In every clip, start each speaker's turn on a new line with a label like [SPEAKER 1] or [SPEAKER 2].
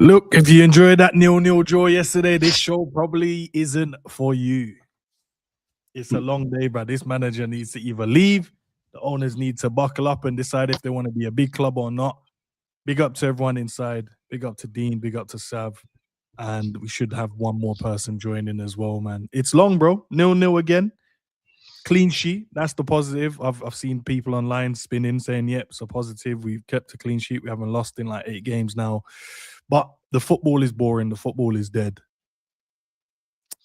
[SPEAKER 1] Look, if you enjoyed that 0-0 draw yesterday, this show probably isn't for you. It's a long day, but this manager needs to either leave, the owners need to buckle up and decide if they want to be a big club or not. Big up to everyone inside. Big up to Dean. Big up to Sav. And we should have one more person join in as well, man. It's long, bro. 0-0 again. Clean sheet. That's the positive. I've seen people online spinning saying, yep, it's a positive. We've kept a clean sheet. We haven't lost in like 8 games now. But the football is boring. The football is dead.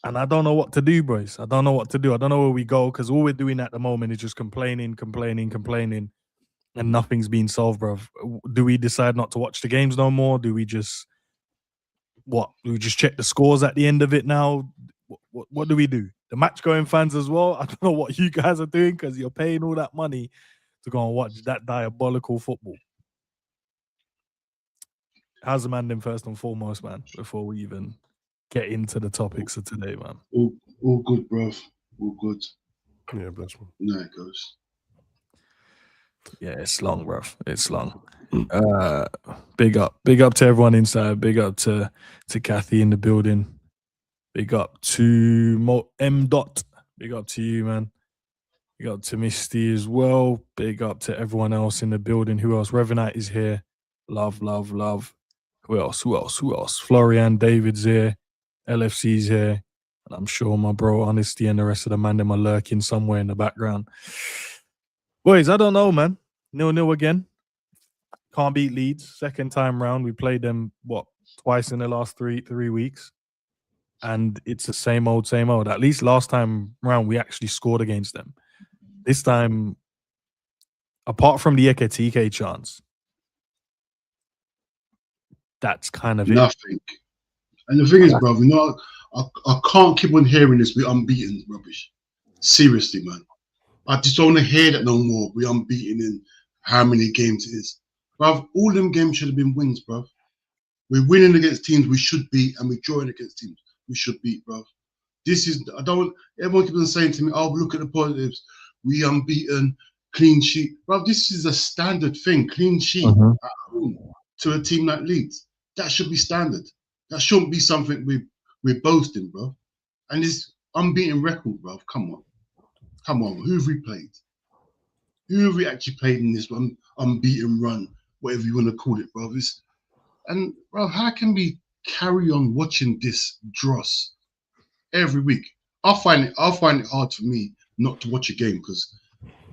[SPEAKER 1] And I don't know what to do, boys. I don't know what to do. I don't know where we go because all we're doing at the moment is just complaining, and nothing's being solved, bro. Do we decide not to watch the games no more? Do we just Do we just check the scores at the end of it now? What do we do? The match-going fans as well. I don't know what you guys are doing because you're paying all that money to go and watch that diabolical football. How's the man then first and foremost, man, before we even get into the topics of today, man?
[SPEAKER 2] All good, bruv. All good.
[SPEAKER 3] Yeah, bless me.
[SPEAKER 2] No, it goes.
[SPEAKER 1] Yeah, it's long, bruv. It's long. Big up to everyone inside. Big up to Kathy in the building. Big up to M. Dot. Big up to you, man. Big up to Misty as well. Big up to everyone else in the building. Who else? Revenite is here. Love. Who else? Florian David's here. LFC's here. And I'm sure my bro Honesty and the rest of the man them are lurking somewhere in the background. Boys, I don't know, man. 0-0 again. Can't beat Leeds. Second time round. We played them, twice in the last three weeks. And it's the same old. At least last time round, we actually scored against them. This time, apart from the Ekatike chance, that's kind of
[SPEAKER 2] nothing. And the thing is, bro, I can't keep on hearing this. We're unbeaten rubbish. Seriously, man. I just don't want to hear that no more. We're unbeaten in how many games it is. Bruv, all them games should have been wins, bruv. We're winning against teams we should beat, and we're drawing against teams we should beat, bruv. Everyone keeps on saying to me, oh, look at the positives. We unbeaten, clean sheet. Bruv, this is a standard thing, clean sheet at home to a team like Leeds. That should be standard. That shouldn't be something we're boasting, bruv. And this unbeaten record, bruv, come on. Who have we played? Who have we actually played in this unbeaten run, whatever you want to call it, bruv? And, bruv, how can we carry on watching this dross every week? I'll find it hard for me not to watch a game because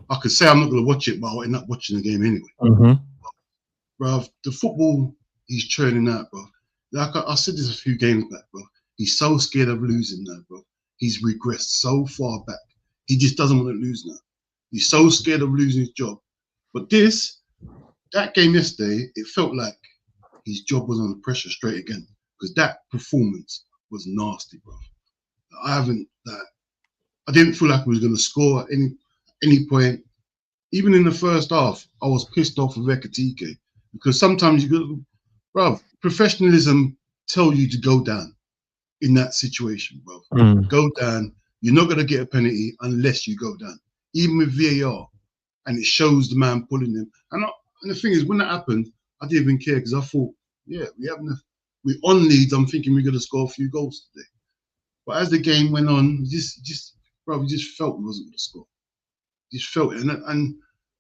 [SPEAKER 2] I could say I'm not going to watch it, but I'll end up watching the game anyway. Bruv, the football he's churning out, bruv. Like I said this a few games back, bruv. He's so scared of losing now, bruv. He's regressed so far back. He just doesn't want to lose now. He's so scared of losing his job. But that game yesterday, it felt like his job was under pressure straight again because that performance was nasty, bro. I didn't feel like we was going to score at any point. Even in the first half, I was pissed off with Ekatike because sometimes bro, professionalism tell you to go down in that situation, bro. Go down. You're not going to get a penalty unless you go down, even with VAR. And it shows the man pulling him. And the thing is, when that happened, I didn't even care because I thought, yeah, we're on Leeds. I'm thinking we're going to score a few goals today. But as the game went on, we just felt we wasn't going to score. Just felt it. And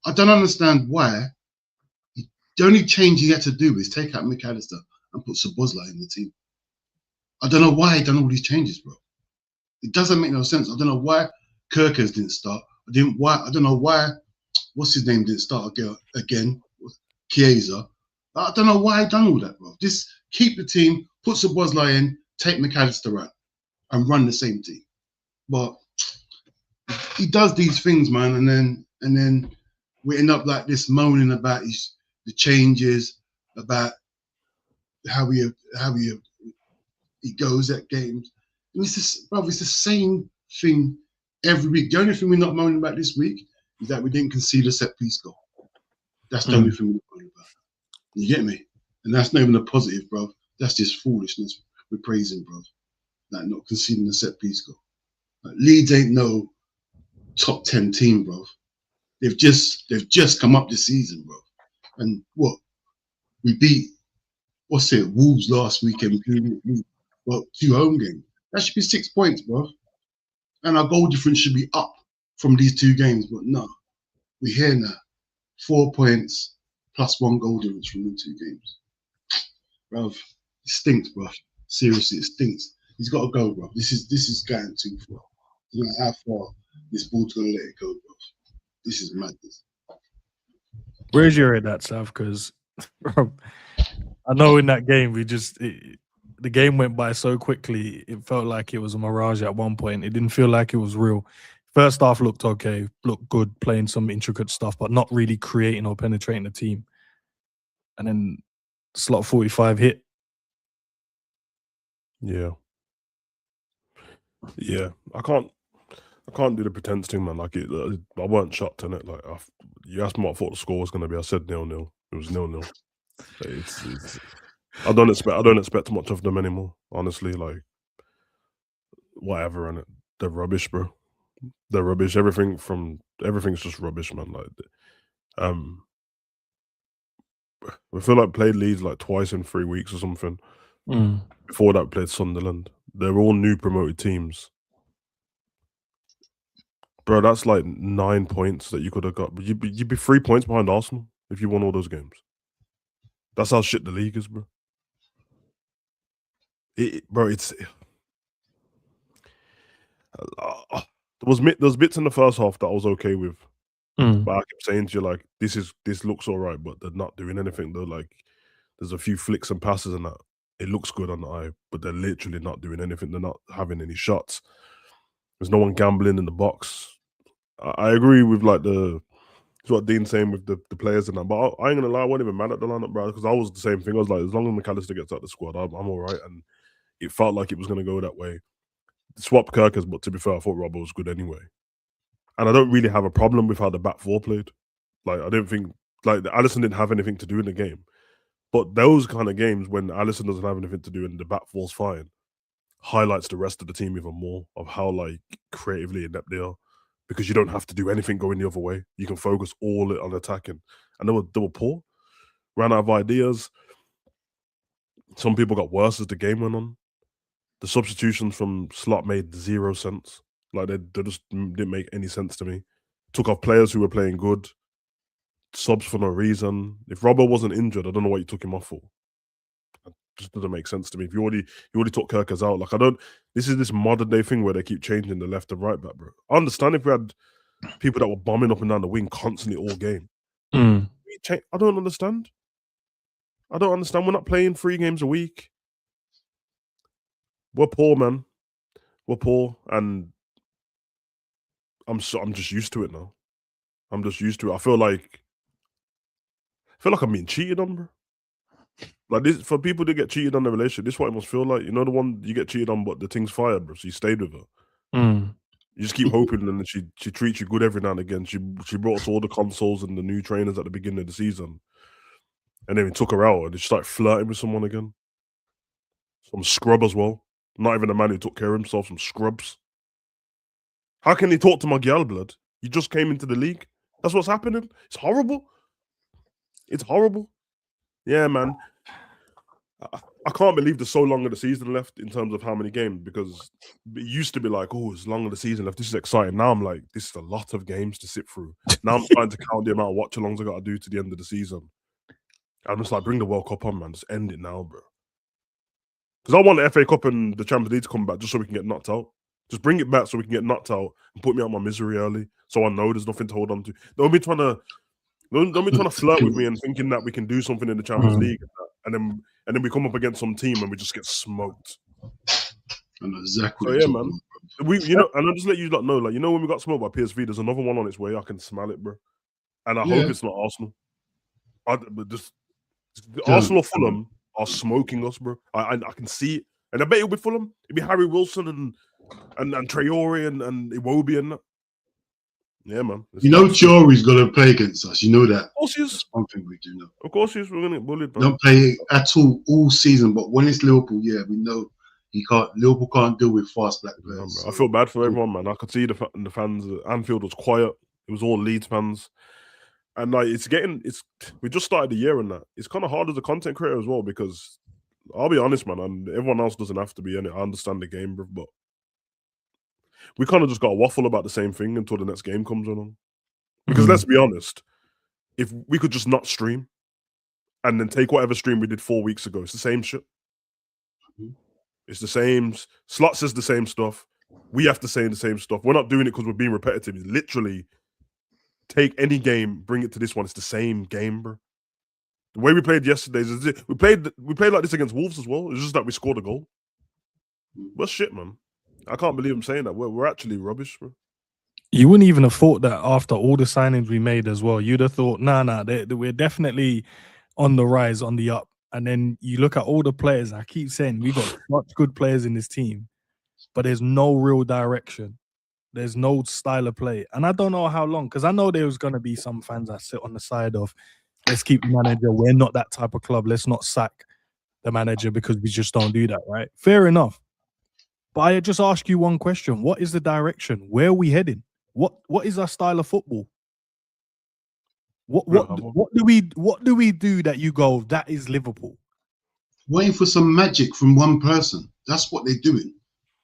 [SPEAKER 2] I don't understand why. The only change he had to do is take out McAllister and put Szoboszlai in the team. I don't know why he done all these changes, bro. It doesn't make no sense. I don't know why Kirkers didn't start. I don't know why, what's his name didn't start again, Chiesa. I don't know why he done all that, bro. Just keep the team, put Szoboszlai in, take McAllister out, and run the same team. But he does these things, man, and then we end up like this moaning about the changes, about how he goes at games. And it's the same thing every week. The only thing we're not moaning about this week is that we didn't concede a set piece goal. That's the only thing we're moaning about. You get me? And that's not even a positive, bro. That's just foolishness. We're praising, bro. Like not conceding a set piece goal. Like, Leeds ain't no top 10 team, bro. They've just come up this season, bro. And what? We beat what's it? Wolves last weekend. We got 2 home games. That should be 6 points, bro. And our goal difference should be up from these 2 games. But no, we're here now. 4 points plus 1 goal difference from the 2 games. Bruv, it stinks, bruv. Seriously, it stinks. He's got to go, bruv. This is going too far. You know how far this ball's gonna let it go, bruv. This is madness.
[SPEAKER 1] Where's your at that, Sav? Because I know in that game the game went by so quickly. It felt like it was a mirage at one point. It didn't feel like it was real. First half looked okay, looked good, playing some intricate stuff, but not really creating or penetrating the team. And then slot 45 hit.
[SPEAKER 3] Yeah. I can't do the pretense thing, man. Like I weren't shocked in it. Like you asked me what I thought the score was going to be. I said 0-0. It was 0-0. It's I don't expect much of them anymore. Honestly, like whatever, and they're rubbish, bro. They're rubbish. Everything's just rubbish, man. Like we feel like played Leeds like twice in 3 weeks or something. Before that, we played Sunderland. They're all new promoted teams. Bro, that's like 9 points that you could have got. But you'd be 3 points behind Arsenal if you won all those games. That's how shit the league is, bro. It's there was bits in the first half that I was okay with, but I kept saying to you like, this looks all right, but they're not doing anything. Though, like, there's a few flicks and passes and that it looks good on the eye, but they're literally not doing anything. They're not having any shots. There's no one gambling in the box. I agree with like it's what Dean's saying with the players and that, but I ain't gonna lie, I wasn't even mad at the lineup, bro, because I was the same thing. I was like, as long as McAllister gets out the squad, I'm all right, and it felt like it was gonna go that way. Swapped Kirkers, but to be fair, I thought Robbo was good anyway. And I don't really have a problem with how the back four played. Like, I don't think like Alisson didn't have anything to do in the game. But those kind of games when Alisson doesn't have anything to do and the back four's fine, highlights the rest of the team even more of how like creatively inept they are. Because you don't have to do anything going the other way. You can focus all on attacking. And they were poor. Ran out of ideas. Some people got worse as the game went on. The substitutions from Slot made 0 sense. Like, they just didn't make any sense to me. Took off players who were playing good. Subs for no reason. If Robbo wasn't injured, I don't know what you took him off for. It just doesn't make sense to me. If you already took Kirkers out. Like, this is this modern day thing where they keep changing the left and right back, bro. I understand if we had people that were bombing up and down the wing constantly all game. I don't understand. We're not playing 3 games a week. We're poor, man. We're poor, and I'm just used to it now. I'm just used to it. I feel like I'm being cheated on, bro. Like, this, for people to get cheated on their relationship, this is what it must feel like. You know, the one you get cheated on, but the thing's fired, bro. So you stayed with her. You just keep hoping, and then she treats you good every now and again. She brought us all the consoles and the new trainers at the beginning of the season, and then we took her out, and she started flirting with someone again. Some scrub as well. Not even a man who took care of himself. Some scrubs. How can he talk to my gal, blood? You just came into the league. That's what's happening. It's horrible. It's horrible. Yeah, man. I can't believe there's so long of the season left in terms of how many games, because it used to be like, oh, it's long of the season left. This is exciting. Now I'm like, this is a lot of games to sit through. Now I'm trying to count the amount of watch-alongs I got to do to the end of the season. I'm just like, bring the World Cup on, man. Just end it now, bro. Because I want the FA Cup and the Champions League to come back just so we can get knocked out. Just bring it back so we can get knocked out and put me out of my misery early, so I know there's nothing to hold on to. Don't be trying to flirt with me and thinking that we can do something in the Champions League, and then we come up against some team and we just get smoked.
[SPEAKER 2] And exactly.
[SPEAKER 3] So yeah, man. And I'll just let you know, like, when we got smoked by PSV, there's another one on its way. I can smell it, bro. And I hope it's not Arsenal. Arsenal or Fulham are smoking us, bro. I can see it. And I bet it'll be Fulham. It'll be Harry Wilson and Traore and Iwobi and that. Yeah, man.
[SPEAKER 2] Traore's going to play against us. You know that. Of
[SPEAKER 3] course he is.
[SPEAKER 2] That's one thing we do know.
[SPEAKER 3] Of course he is. We're going to get bullied, bro.
[SPEAKER 2] Don't play at all season, but when it's Liverpool, yeah, we know Liverpool can't deal with fast black players.
[SPEAKER 3] I feel bad for everyone, man. I could see the fans. Anfield was quiet. It was all Leeds fans. And like we just started the year and that. It's kind of hard as a content creator as well because I'll be honest, man, and everyone else doesn't have to be in it. I understand the game, bro, but we kind of just got to waffle about the same thing until the next game comes along. Because let's be honest, if we could just not stream and then take whatever stream we did 4 weeks ago, it's the same shit. It's the same. Slot says the same stuff. We have to say the same stuff. We're not doing it because we're being repetitive. It's literally take any game, bring it to this one. It's the same game, bro. The way we played yesterday we played like this against Wolves as well. It's just that we scored a goal. But shit, man. I can't believe I'm saying that. We're actually rubbish, bro.
[SPEAKER 1] You wouldn't even have thought that after all the signings we made as well. You'd have thought, we're definitely on the rise, on the up. And then you look at all the players. I keep saying we got such good players in this team, but there's no real direction. There's no style of play. And I don't know how long, because I know there's going to be some fans that sit on the side of, let's keep the manager. We're not that type of club. Let's not sack the manager because we just don't do that, right? Fair enough. But I just ask you one question. What is the direction? Where are we heading? What is our style of football? What do we do that you go, that is Liverpool?
[SPEAKER 2] Waiting for some magic from one person. That's what they're doing.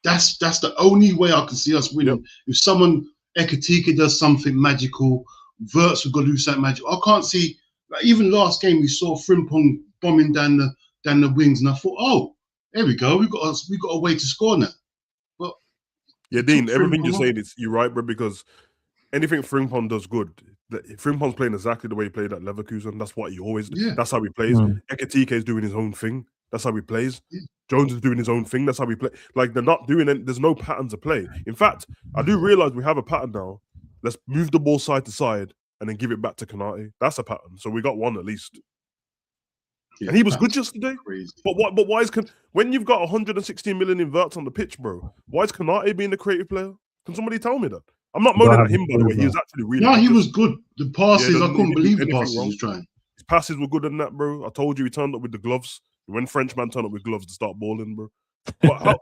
[SPEAKER 2] That's the only way I can see us winning. Yep. If someone, Ekatike does something magical, Wirtz will go do something magical. I can't see, like, even last game we saw Frimpong bombing down the wings, and I thought, oh, there we go. We got a way to score now. But
[SPEAKER 3] yeah, Dean, everything you're saying you're right, bro, because anything Frimpong does good. Frimpong's playing exactly the way he played at Leverkusen. That's what he always does. Yeah. That's how he plays. Ekatike is doing his own thing. That's how he plays. Yeah. Jones is doing his own thing. That's how we play. Like, they're not doing it. There's no pattern to play. In fact, I do realize we have a pattern now. Let's move the ball side to side and then give it back to Konate. That's a pattern. So we got one at least. Yeah, and he was good yesterday. Crazy. But why is when you've got 116 million inverts on the pitch, bro? Why is Konate being the creative player? Can somebody tell me that? I'm not moaning at him, by the way. He was actually really good.
[SPEAKER 2] He was good. The passes, I couldn't believe the passes he was trying.
[SPEAKER 3] His passes were good than that, bro. I told you he turned up with the gloves. When Frenchman turned up with gloves to start balling, bro. But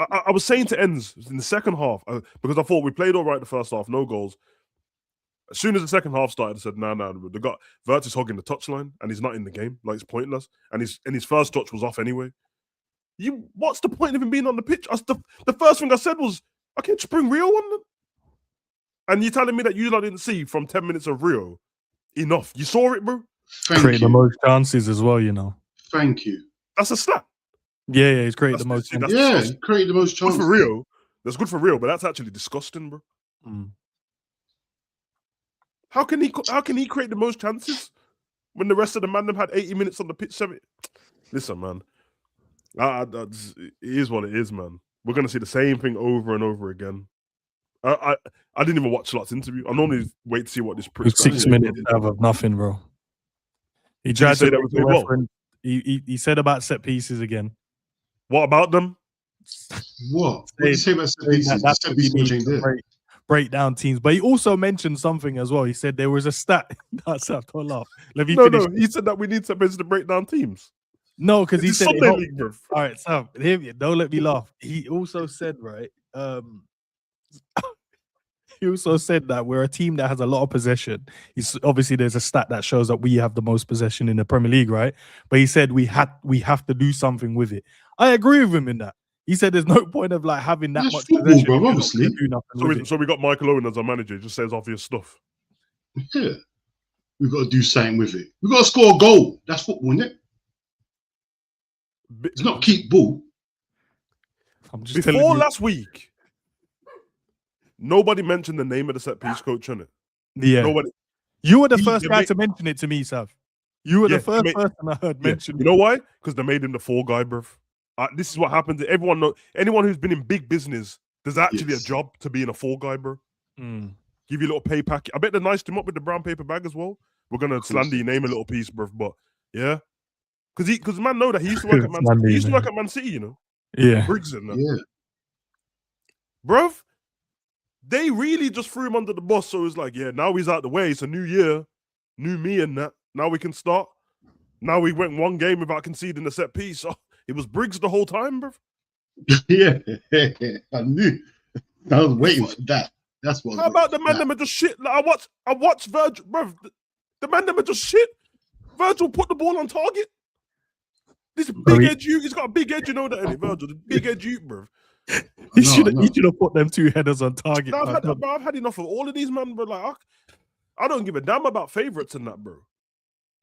[SPEAKER 3] I was saying to Enz in the second half, because I thought we played all right the first half, no goals. As soon as the second half started, I said, nah, they got Wirtz is hogging the touchline and he's not in the game. Like, it's pointless. And his first touch was off anyway. What's the point of him being on the pitch? The first thing I said was, I can't just bring Rio on them. And you're telling me that you didn't see from 10 minutes of Rio enough. You saw it, bro?
[SPEAKER 1] Create the most chances as well, you know.
[SPEAKER 2] Thank you.
[SPEAKER 3] That's a stat.
[SPEAKER 1] Yeah, he's created the most chances.
[SPEAKER 2] Yeah, created the most chances.
[SPEAKER 3] Good for Rio. That's good for Rio, but that's actually disgusting, bro. How can he create the most chances when the rest of the man them had 80 minutes on the pitch? Listen, man. It is what it is, man. We're gonna see the same thing over and over again. I didn't even watch Slot's interview. I normally wait to see what this
[SPEAKER 1] 6 minutes of nothing, bro. He tried to say that was reference. He said about set pieces again.
[SPEAKER 3] What about them?
[SPEAKER 2] What did you say about set pieces? Set pieces
[SPEAKER 1] break down teams. But he also mentioned something as well. He said there was a stat. That's don't laugh.
[SPEAKER 3] No, he said that we need set pieces to break down teams.
[SPEAKER 1] No, because he said
[SPEAKER 3] Sunday League, bro.
[SPEAKER 1] All right, Sam, hear me. Don't let me laugh. He also said, right, he also said that we're a team that has a lot of possession. Obviously, there's a stat that shows that we have the most possession in the Premier League, right? But he said we have to do something with it. I agree with him in that. He said there's no point of like having that much
[SPEAKER 2] football,
[SPEAKER 1] possession.
[SPEAKER 2] Bro, obviously.
[SPEAKER 3] So we got Michael Owen as our manager. He just says obvious stuff.
[SPEAKER 2] Yeah, we've got to do something with it. We've got to score a goal. That's football, isn't it? It's not keep ball.
[SPEAKER 3] Before last week, nobody mentioned the name of the set piece coach on it.
[SPEAKER 1] Yeah. Nobody. You were the first guy to mention it to me, Sav. You were the first person I heard mention.
[SPEAKER 3] You know why? Because they made him the fall guy, bruv. This is what happens. Anyone who's been in big business, there's actually a job to being a fall guy, bro. Give you a little pay packet. I bet they niced him up with the brown paper bag as well. We're gonna slander your name a little piece, bruv. But yeah, because man know that he used to work at Man City. He used to work at Man City, you know.
[SPEAKER 1] Yeah,
[SPEAKER 3] Briggs and that.
[SPEAKER 2] Yeah,
[SPEAKER 3] bruv. They really just threw him under the bus. So it's like, yeah, now he's out the way. It's a new year, new me, and that. Now we can start. Now we went one game without conceding a set piece. Oh, it was Briggs the whole time, bruv.
[SPEAKER 2] Yeah, I knew. I was waiting for that. That's what.
[SPEAKER 3] How about the man them are just shit? Like, I watch Virgil, bro. The man them are just shit. Virgil put the ball on target. This big edge you, he's got a big edge, you know that, innit, Virgil? The big edge you, bro.
[SPEAKER 1] He should have put them 2 headers on target.
[SPEAKER 3] No, I've had enough of all of these, man, bro. Like, I don't give a damn about favourites and that, bro.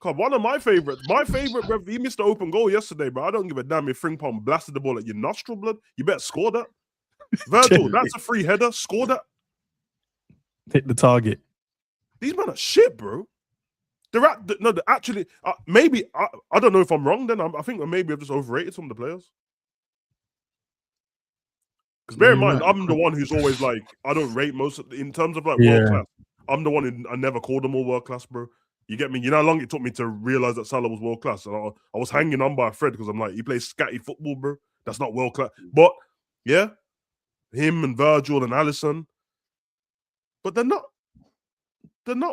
[SPEAKER 3] God, one of my favourites, bro, he missed the open goal yesterday, bro. I don't give a damn if Frimpong blasted the ball at your nostril, blood. You better score that. Virgil, that's a free header. Score that.
[SPEAKER 1] Hit the target.
[SPEAKER 3] These men are shit, bro. They're actually, maybe, I don't know if I'm wrong then. I think maybe I've just overrated some of the players. Because bear in mind, I'm the one who's always like, I don't rate most of, in terms of like world class. I'm the one who I never called them all world class, bro. You get me? You know how long it took me to realize that Salah was world class? And I was hanging on by a thread because I'm like, he plays scatty football, bro. That's not world class. But yeah, him and Virgil and Alisson, but they're not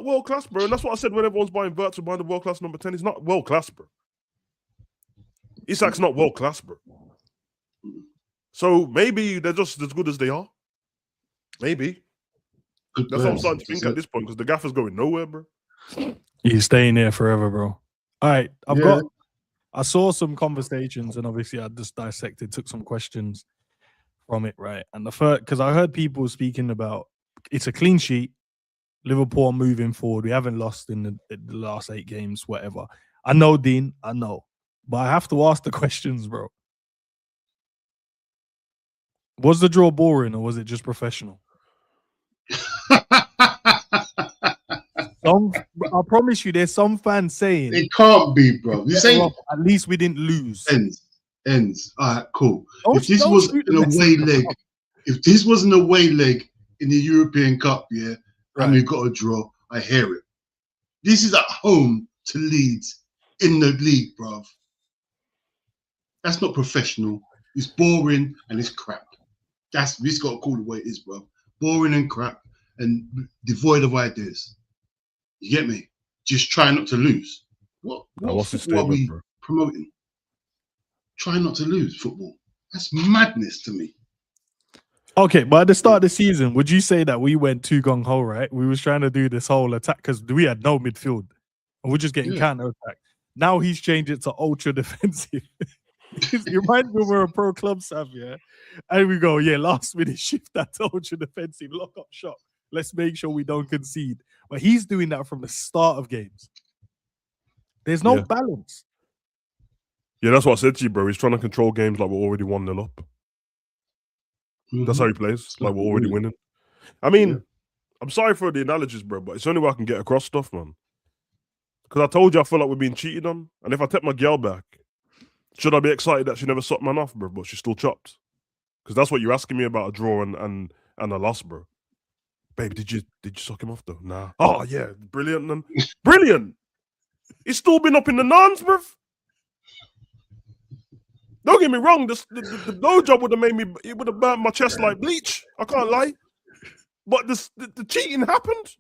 [SPEAKER 3] world class, bro. And that's what I said when everyone's buying Virgil, buying the world class number 10. He's not world class, bro. Isak's not world class, bro. So maybe they're just as good as they are. Maybe. That's what I'm starting to think at this point because the gaffer's going nowhere, bro.
[SPEAKER 1] He's staying there forever, bro. All right, I saw some conversations and obviously I just took some questions from it, right? And the first, because I heard people speaking about it's a clean sheet. Liverpool moving forward. We haven't lost in the last 8 games, whatever. I know, Dean. I know. But I have to ask the questions, bro. Was the draw boring or was it just professional? I promise you, there's some fans saying
[SPEAKER 2] it can't be, bro. You say
[SPEAKER 1] at least we didn't lose.
[SPEAKER 2] Ends. All right, cool. If this was an away leg, if this was an away leg in the European Cup, and we got a draw, I hear it. This is at home to Leeds in the league, bruv. That's not professional. It's boring and it's crap. We just got to call it what it is, bruv. Boring and crap and devoid of ideas. You get me? Just try not to lose. What are we promoting? Try not to lose football. That's madness to me.
[SPEAKER 1] Okay, but at the start of the season, would you say that we went too gung-ho, right? We was trying to do this whole attack because we had no midfield. And we're just getting counter-attack. Now he's changed it to ultra-defensive. You remind me we're a pro club, Sav, and we go, last minute shift that to ultra-defensive, lock-up shot. Let's make sure we don't concede. But he's doing that from the start of games. There's no balance.
[SPEAKER 3] Yeah, that's what I said to you, bro. He's trying to control games like we're already 1-0 up. That's how he plays. Like we're already winning. I mean, I'm sorry for the analogies, bro, but it's the only way I can get across stuff, man. Because I told you I feel like we're being cheated on. And if I take my girl back, should I be excited that she never sucked man off, bro, but she's still chopped? Because that's what you're asking me about a draw and a loss, bro. Babe, did you suck him off though? Nah. Oh yeah, brilliant, man. Brilliant. He's still been up in the nines, bro. Don't get me wrong, the no job would have made me, it would have burnt my chest like bleach. I can't lie. But the cheating happened.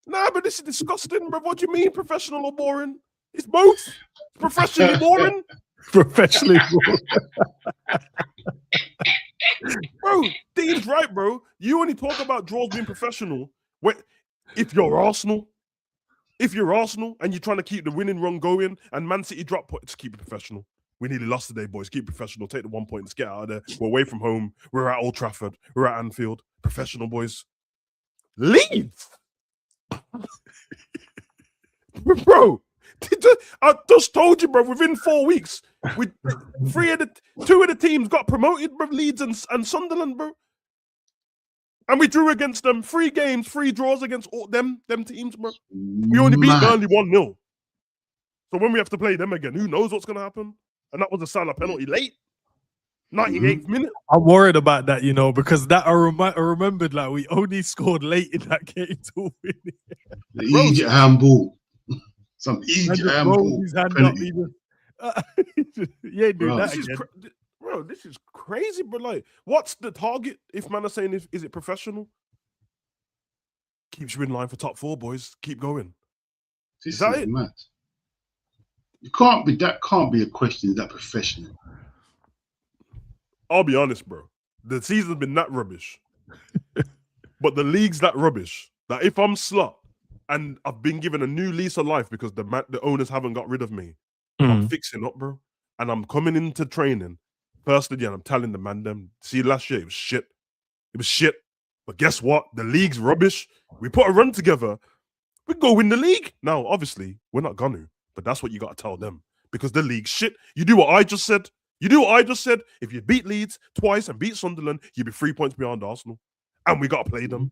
[SPEAKER 3] Nah, but this is disgusting, bro. What do you mean, professional or boring? It's both. Professionally boring.
[SPEAKER 1] Professionally boring.
[SPEAKER 3] Bro, Dean's right, bro. You only talk about draws being professional if you're Arsenal. If you're Arsenal and you're trying to keep the winning run going and Man City drop points, keep it professional. We nearly lost today, boys. Keep it professional. Take the 1 point. Let's get out of there. We're away from home. We're at Old Trafford. We're at Anfield. Professional, boys. Leeds. Bro, I just told you, bro, within 4 weeks, two of the teams got promoted, bro, Leeds and Sunderland, bro. And we drew against them 3 games, 3 draws against all them teams, bro. We only beat Burnley 1-0. So when we have to play them again, who knows what's going to happen? And that was a Salah penalty late. 98th minute.
[SPEAKER 1] I'm worried about that, because that I remembered like we only scored late in that game to win it.
[SPEAKER 2] The Egypt handball. Some Egypt handball.
[SPEAKER 1] Yeah, do that again.
[SPEAKER 3] Bro, this is crazy, bro. Like, what's the target if man are saying is it professional? Keeps you in line for top 4, boys. Keep going.
[SPEAKER 2] This is that it? Mad. That can't be a question. Is that professional?
[SPEAKER 3] I'll be honest, bro. The season's been that rubbish. But the league's that rubbish. That if I'm Slot and I've been given a new lease of life because the owners haven't got rid of me, I'm fixing up, bro. And I'm coming into training. First again, I'm telling the man them, see, last year it was shit. It was shit. But guess what? The league's rubbish. We put a run together. We go win the league. Now, obviously, we're not gonna, but that's what you got to tell them. Because the league's shit. You do what I just said. You do what I just said. If you beat Leeds twice and beat Sunderland, you'll be 3 points behind Arsenal. And we got to play them.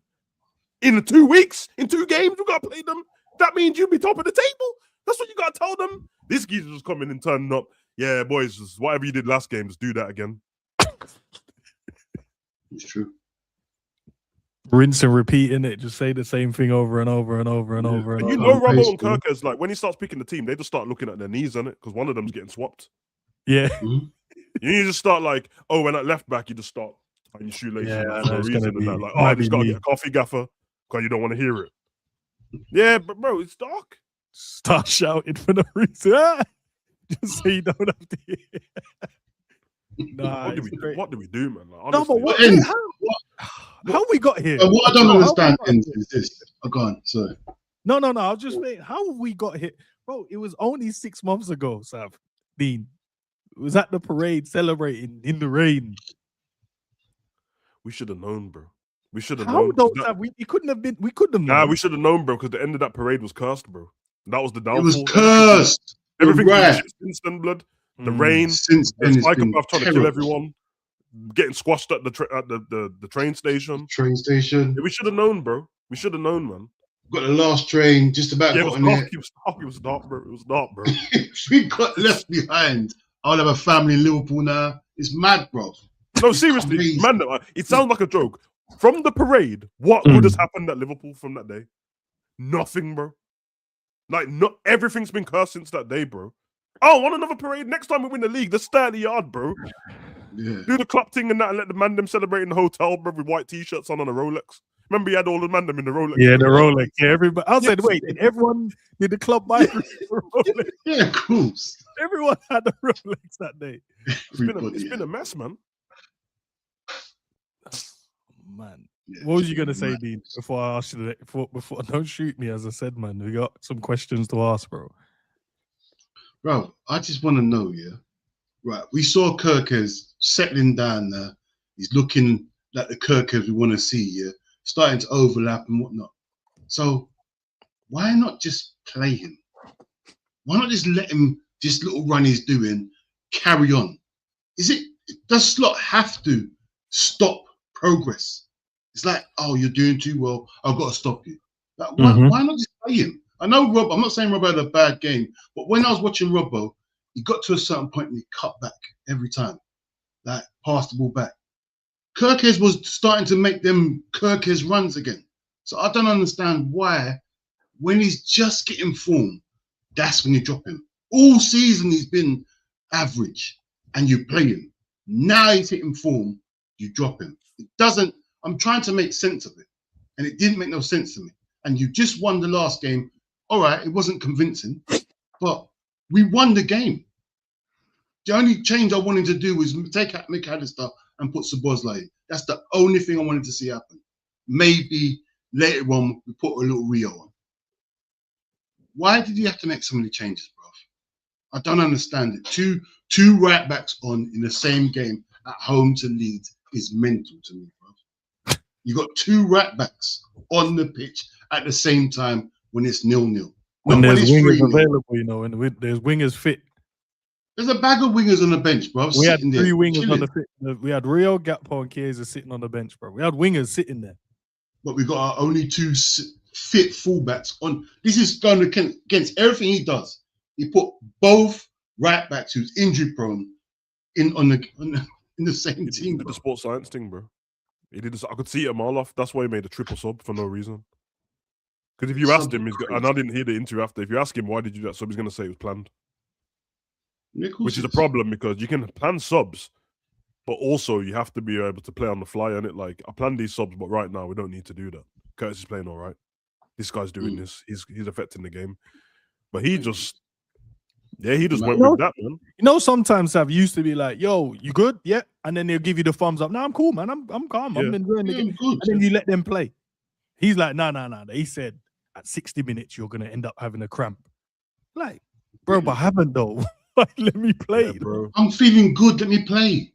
[SPEAKER 3] In 2 weeks, in 2 games, we got to play them. That means you'll be top of the table. That's what you got to tell them. This geezer just coming and turning up. Yeah, boys, just whatever you did last game, just do that again.
[SPEAKER 2] It's true.
[SPEAKER 1] Rinse and repeat, innit? Just say the same thing over and over and over and over. And
[SPEAKER 3] you
[SPEAKER 1] over.
[SPEAKER 3] know, Robbo and Kirkers, like when he starts picking the team, they just start looking at their knees, innit? Because one of them's getting swapped.
[SPEAKER 1] Yeah.
[SPEAKER 3] You just start like, oh, when at left back, you just start on your shoelaces for no reason. And that, like, oh, I just got to get a coffee gaffer because you don't want to hear it. Yeah, but bro, it's dark.
[SPEAKER 1] Start shouting for no reason. Just so you don't have to hear. Nah,
[SPEAKER 3] what do we do, man? Like,
[SPEAKER 1] no, but how we got here?
[SPEAKER 2] What I don't understand is this. Oh, go on, sorry.
[SPEAKER 1] No. I was just saying, how we got here, bro? It was only 6 months ago, Sav. Dean was at the parade celebrating in the rain.
[SPEAKER 3] We should have known, bro. We should have
[SPEAKER 1] known. We couldn't have known.
[SPEAKER 3] Nah, we should have known, bro, because the end of that parade was cursed, bro. That was the downfall.
[SPEAKER 2] It was cursed.
[SPEAKER 3] Everything was instant blood. The rain, the psychopath trying to kill everyone, getting squashed at the train station. Yeah, we should have known, bro. We should have known, man.
[SPEAKER 2] Got the last train just about.
[SPEAKER 3] Yeah, it was dark, bro. It was dark, bro.
[SPEAKER 2] We got left behind. I'll have a family in Liverpool now. It's mad, bro.
[SPEAKER 3] No, seriously, man. It sounds like a joke. From the parade, what good has happened at Liverpool from that day? Nothing, bro. Like, not everything's been cursed since that day, bro. Oh, want another parade? Next time we win the league, let's stay at the yard, bro.
[SPEAKER 2] Yeah.
[SPEAKER 3] Do the club thing and that and let the man them celebrate in the hotel, bro, with white t-shirts on a Rolex. Remember, he had all the man them in the Rolex.
[SPEAKER 1] Yeah, the Rolex. Yeah, everybody. I said, wait, did everyone did the club buy Rolex?
[SPEAKER 2] Yeah, of course.
[SPEAKER 1] Everyone had a Rolex that day.
[SPEAKER 3] It's been a mess, man.
[SPEAKER 1] Man. Yeah, what was you gonna say, Dean? Before I ask you, before don't shoot me, as I said, man. We got some questions to ask, bro.
[SPEAKER 2] Bro, I just want to know, yeah. Right, we saw Kirkers settling down there. He's looking like the Kirkers we want to see, yeah, starting to overlap and whatnot. So why not just play him? Why not just let him, this little run he's doing, carry on? Does Slot have to stop progress? It's like, oh, you're doing too well. I've got to stop you. Like, why not just play him? I know Rob. I'm not saying Robbo had a bad game, but when I was watching Robbo, he got to a certain point and he cut back every time, like passed the ball back. Kirkes was starting to make them Kirkes runs again. So I don't understand why, when he's just getting form, that's when you drop him. All season he's been average, and you play him. Now he's hitting form, you drop him. It doesn't. I'm trying to make sense of it, and it didn't make no sense to me. And you just won the last game. All right, it wasn't convincing, but we won the game. The only change I wanted to do was take out McAllister and put Szoboszlai in. That's the only thing I wanted to see happen. Maybe later on we put a little Rio on. Why did you have to make so many changes, bro? I don't understand it. Two right backs on in the same game at home to Leeds is mental to me, bro. You got two right backs on the pitch at the same time when it's 0-0.
[SPEAKER 1] When there's wingers available, you know, and there's wingers fit.
[SPEAKER 2] There's a bag of wingers on the bench, bro.
[SPEAKER 1] We had 3 wingers on the pitch. We had Rio, Gakpo, and Chiesa sitting on the bench, bro. We had wingers sitting there.
[SPEAKER 2] But we got our only 2 fit fullbacks on. This is going against everything he does. He put both right backs who's injury prone in the same team.
[SPEAKER 3] He did the sports science thing, bro. He did this. I could see it a mile off. That's why he made a triple sub for no reason. Because if you asked him, and I didn't hear the interview after, if you ask him why did you do that sub, he's going to say it was planned. Yeah, which is a problem because you can plan subs, but also you have to be able to play on the fly. And it like I planned these subs, but right now we don't need to do that. Curtis is playing all right. This guy's doing this. He's affecting the game, but he just Yeah, he just went
[SPEAKER 1] No.
[SPEAKER 3] with that, man.
[SPEAKER 1] You know, sometimes Sav used to be like, "Yo, you good? Yeah," and then they'll give you the thumbs up. No, I'm cool, man. I'm calm. I'm
[SPEAKER 3] Yeah.
[SPEAKER 1] enjoying the
[SPEAKER 2] Yeah,
[SPEAKER 1] game.
[SPEAKER 2] I'm good.
[SPEAKER 1] And then you let them play. He's like, no. He said at 60 minutes you're gonna end up having a cramp. Like, bro, but I haven't though. Let me play,
[SPEAKER 3] Yeah, bro.
[SPEAKER 2] I'm feeling good. Let me play.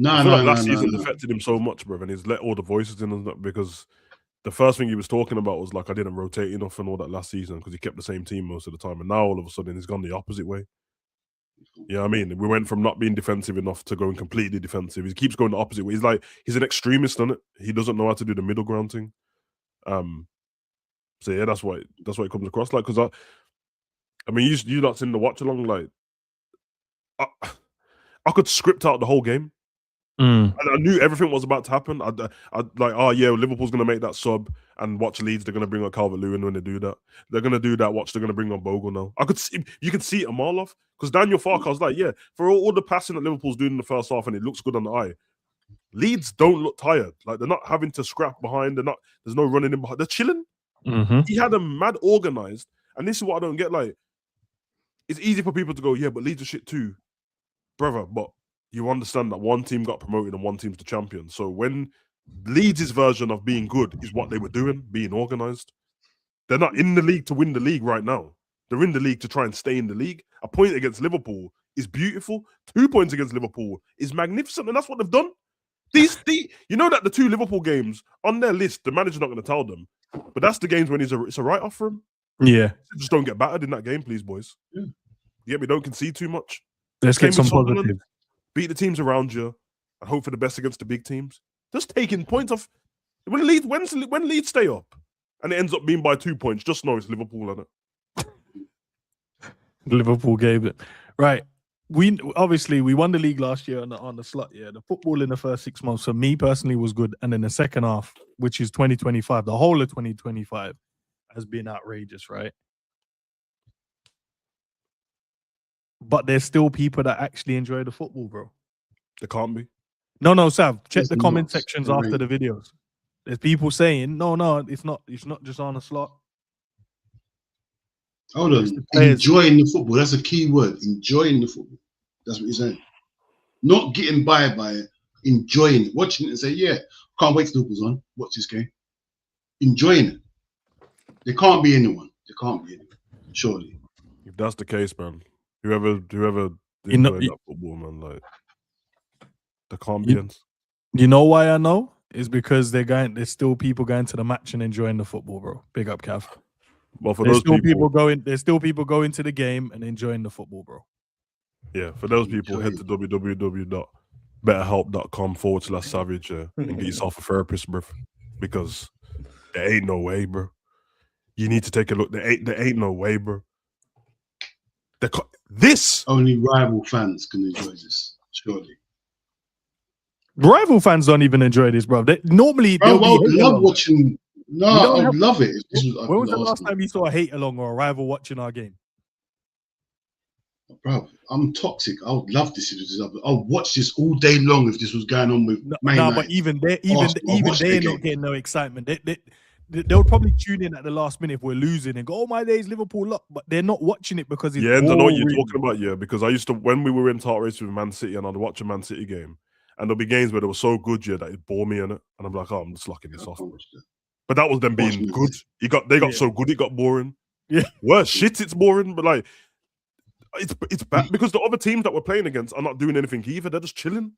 [SPEAKER 3] I feel like last season affected him so much, bro, and he's let all the voices in and that, because the first thing he was talking about was like, I didn't rotate enough and all that last season because he kept the same team most of the time, and now all of a sudden he's gone the opposite way. You know what I mean? We went from not being defensive enough to going completely defensive. He keeps going the opposite way. He's an extremist on it. He doesn't know how to do the middle ground thing. So yeah, that's why it comes across like. Because I mean, you lot's in the watch along. Like, I could script out the whole game. And I knew everything was about to happen. I'd like, oh yeah, Liverpool's gonna make that sub, and watch Leeds. They're gonna bring on Calvert-Lewin when they do that. They're gonna do that. Watch, they're gonna bring on Bogle now. You could see it a mile off, because Daniel Farke, I was like, yeah, for all the passing that Liverpool's doing in the first half, and it looks good on the eye. Leeds don't look tired. Like, they're not having to scrap behind. There's no running in behind. They're chilling. He had them mad organized, and this is what I don't get. Like, it's easy for people to go, yeah, but Leeds are shit too, brother. But you understand that one team got promoted and one team's the champion. So when Leeds' version of being good is what they were doing, being organized, they're not in the league to win the league right now. They're in the league to try and stay in the league. A point against Liverpool is beautiful. 2 points against Liverpool is magnificent, and that's what they've done. You know that the 2 Liverpool games on their list, the manager's not going to tell them, but that's the games when it's a write-off for him.
[SPEAKER 1] Yeah.
[SPEAKER 3] Just don't get battered in that game, please, boys. Yeah, we don't concede too much.
[SPEAKER 1] Let's get some positive.
[SPEAKER 3] Beat the teams around you and hope for the best against the big teams. Just taking points off. When Leeds stay up and it ends up being by 2 points, just know it's Liverpool on it.
[SPEAKER 1] Liverpool gave it. Right. We won the league last year on the slot. Yeah, the football in the first 6 months for me personally was good, and then the second half, which is 2025, the whole of 2025 has been outrageous, right? But there's still people that actually enjoy the football, bro.
[SPEAKER 3] There can't be.
[SPEAKER 1] No, Sav. Check the comment sections after the videos. There's people saying, no, it's not just Arne Slot.
[SPEAKER 2] Hold on. Enjoying the football. That's a key word. Enjoying the football. That's what you're saying. Not getting by it. Enjoying it. Watching it and say, yeah, can't wait till Liverpool's on. Watch this game. Enjoying it. There can't be anyone. Surely.
[SPEAKER 3] If that's the case, man, whoever enjoyed that football, man, like, there can't be ends.
[SPEAKER 1] You know why I know? It's because there's still people going to the match and enjoying the football, bro. Big up, Cav.
[SPEAKER 3] Well,
[SPEAKER 1] there's still people going to the game and enjoying the football, bro.
[SPEAKER 3] Yeah, for those people, head to www.betterhelp.com/savage and get yourself a therapist, bro. Because there ain't no way, bro. You need to take a look. There ain't no way, bro.
[SPEAKER 2] Only rival fans can enjoy this, surely.
[SPEAKER 1] Rival fans don't even enjoy this, bro. I
[SPEAKER 2] love watching. No, I would love it.
[SPEAKER 1] When was the last time you saw a hate along or a rival watching our game?
[SPEAKER 2] Bro, I'm toxic. I would love this if this was. I'll watch this all day long if this was going on with Man United.
[SPEAKER 1] But even they're not getting no excitement. They'll probably tune in at the last minute if we're losing and go, "Oh my days, Liverpool luck," but they're not watching it because it's
[SPEAKER 3] I know what you're talking about. Yeah, because I used to, when we were in title race with Man City, and I'd watch a Man City game, and there'll be games where they were so good, that it bore me in it, and I'm like, oh, I'm just locking this off. But that was them being good. They got so good, it got boring.
[SPEAKER 1] Yeah,
[SPEAKER 3] worse shit, it's boring. But like, it's bad because the other teams that we're playing against are not doing anything either. They're just chilling.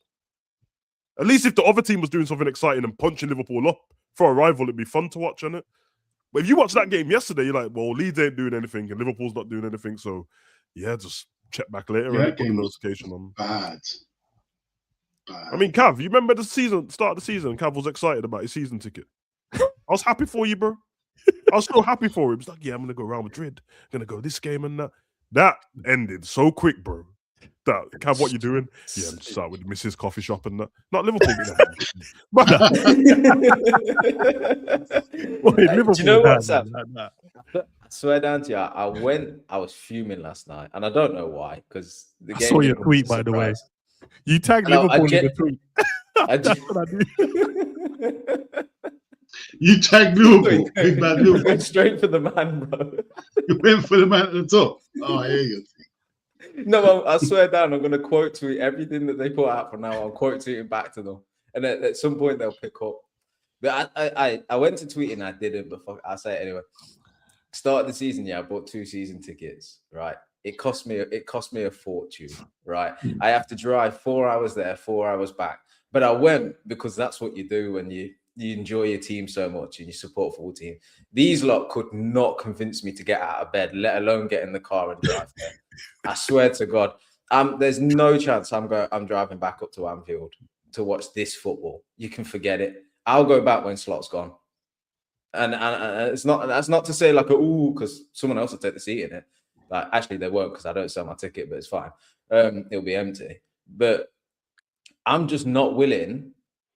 [SPEAKER 3] At least if the other team was doing something exciting and punching Liverpool up for a rival, it'd be fun to watch, innit? But if you watch that game yesterday, you're like, well, Leeds ain't doing anything and Liverpool's not doing anything. So yeah, just check back later and put the notification on.
[SPEAKER 2] Bad.
[SPEAKER 3] I mean, Cav, you remember the start of the season? Cav was excited about his season ticket. I was happy for you, bro. I was so happy for him. It's like, yeah, I'm gonna go Real Madrid. I'm gonna go this game and that. That ended so quick, bro. Cav, what you doing? Yeah, I'm just out with Mrs. Coffee Shop and that. Not Liverpool.
[SPEAKER 4] Liverpool. Do you know what's up? I swear down to you, I was fuming last night, and I don't know why. Because
[SPEAKER 1] I saw your tweet, by the way. You tagged Liverpool in the tweet. That's what I do.
[SPEAKER 2] You tagged Liverpool. Big man Liverpool.
[SPEAKER 4] Went straight for the man, bro.
[SPEAKER 2] You went for the man at the top. Oh, here you go.
[SPEAKER 4] No, I swear down, I'm going to quote tweet everything that they put out from now. I'll quote tweet it back to them. And at some point, they'll pick up. But I went to tweet and I didn't, but I'll say it anyway. Start of the season, yeah, I bought 2 season tickets, right? It cost me a fortune, right? I have to drive 4 hours there, 4 hours back. But I went because that's what you do when you enjoy your team so much and you support football team. These lot could not convince me to get out of bed, let alone get in the car and drive there. I swear to God, there's no chance I'm driving back up to Anfield to watch this football. You can forget it. I'll go back when Slot's gone. And that's not to say like because someone else will take the seat in it. Like actually they won't because I don't sell my ticket, but it's fine. It'll be empty. But I'm just not willing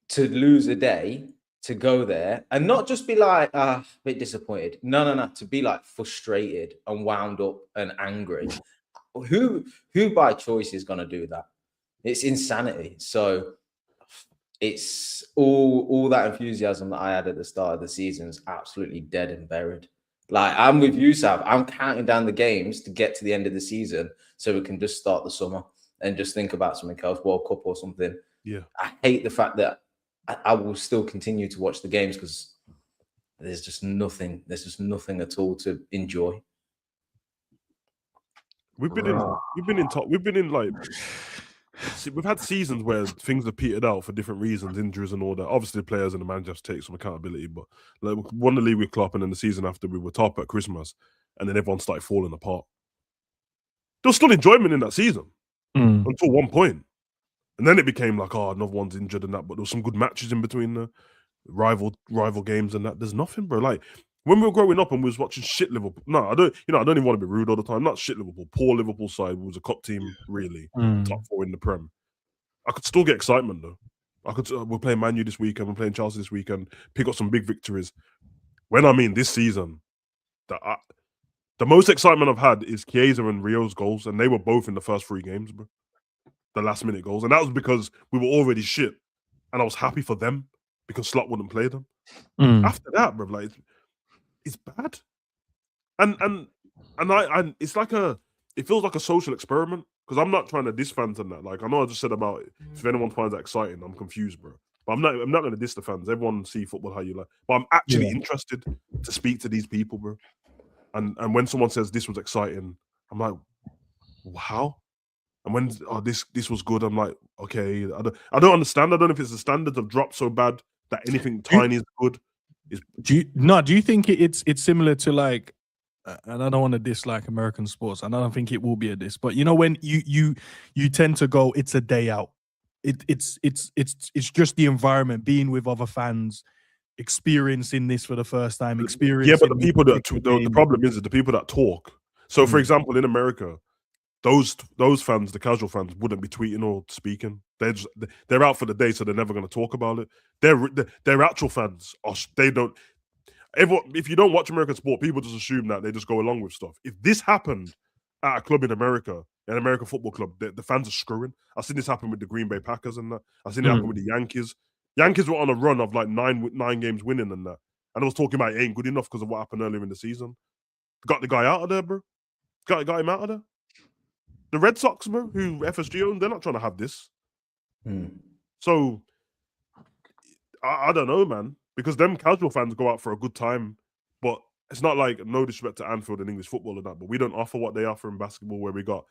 [SPEAKER 4] to lose a day to go there and not just be like a bit disappointed. No. To be like frustrated and wound up and angry. Who by choice is gonna do that? It's insanity. So it's all that enthusiasm that I had at the start of the season is absolutely dead and buried. Like I'm with you, Sav. I'm counting down the games to get to the end of the season so we can just start the summer and just think about something else, World Cup or something.
[SPEAKER 3] Yeah.
[SPEAKER 4] I hate the fact that I will still continue to watch the games because there's just nothing at all to enjoy.
[SPEAKER 3] We've been in like we've had seasons where things have petered out for different reasons, injuries and all that. Obviously, the players and the manager have to take some accountability, but like we won the league with Klopp, and then the season after we were top at Christmas, and then everyone started falling apart. There was still enjoyment in that season until one point, and then it became like, another one's injured and that. But there was some good matches in between the rival games and that. There's nothing, bro. Like when we were growing up and we was watching shit Liverpool. No, I don't even want to be rude all the time. Not shit Liverpool, poor Liverpool side. We was a cup team, really, top 4 in the Prem. I could still get excitement though. We're playing Man U this weekend. We're playing Chelsea this weekend. Pick up some big victories. When I mean this season, the most excitement I've had is Chiesa and Rio's goals, and they were both in the first 3 games, bro. The last minute goals, and that was because we were already shit, and I was happy for them because Slot wouldn't play them. After that, bro, like. It's bad, and it's like it feels like a social experiment because I'm not trying to diss fans on that. Like I know I just said about it. If anyone finds that exciting, I'm confused, bro. But I'm not going to diss the fans. Everyone see football how you like. But I'm actually interested to speak to these people, bro. And when someone says this was exciting, I'm like, how? And when this was good, I'm like, okay. I don't understand. I don't know if it's the standards have dropped so bad that anything tiny is good.
[SPEAKER 1] Do you think it's similar to like, and I don't want to dislike American sports, and I don't think it will be a diss, but you know when you tend to go, it's a day out. It's just the environment, being with other fans, experiencing this for the first time. But
[SPEAKER 3] the people the problem is the people that talk. So, for example, in America, those fans, the casual fans, wouldn't be tweeting or speaking. They're out for the day, so they're never going to talk about it. They're actual fans. They don't. If you don't watch American sport, people just assume that they just go along with stuff. If this happened at a club in America, an American football club, the fans are screwing. I've seen this happen with the Green Bay Packers and that. I've seen it happen with the Yankees. Yankees were on a run of like nine games winning and that. And I was talking about it ain't good enough because of what happened earlier in the season. Got the guy out of there, bro. Got him out of there. The Red Sox, bro, who FSG own, they're not trying to have this. So, I don't know, man. Because them casual fans go out for a good time. But it's not like, no disrespect to Anfield and English football and that, but we don't offer what they offer in basketball where we got,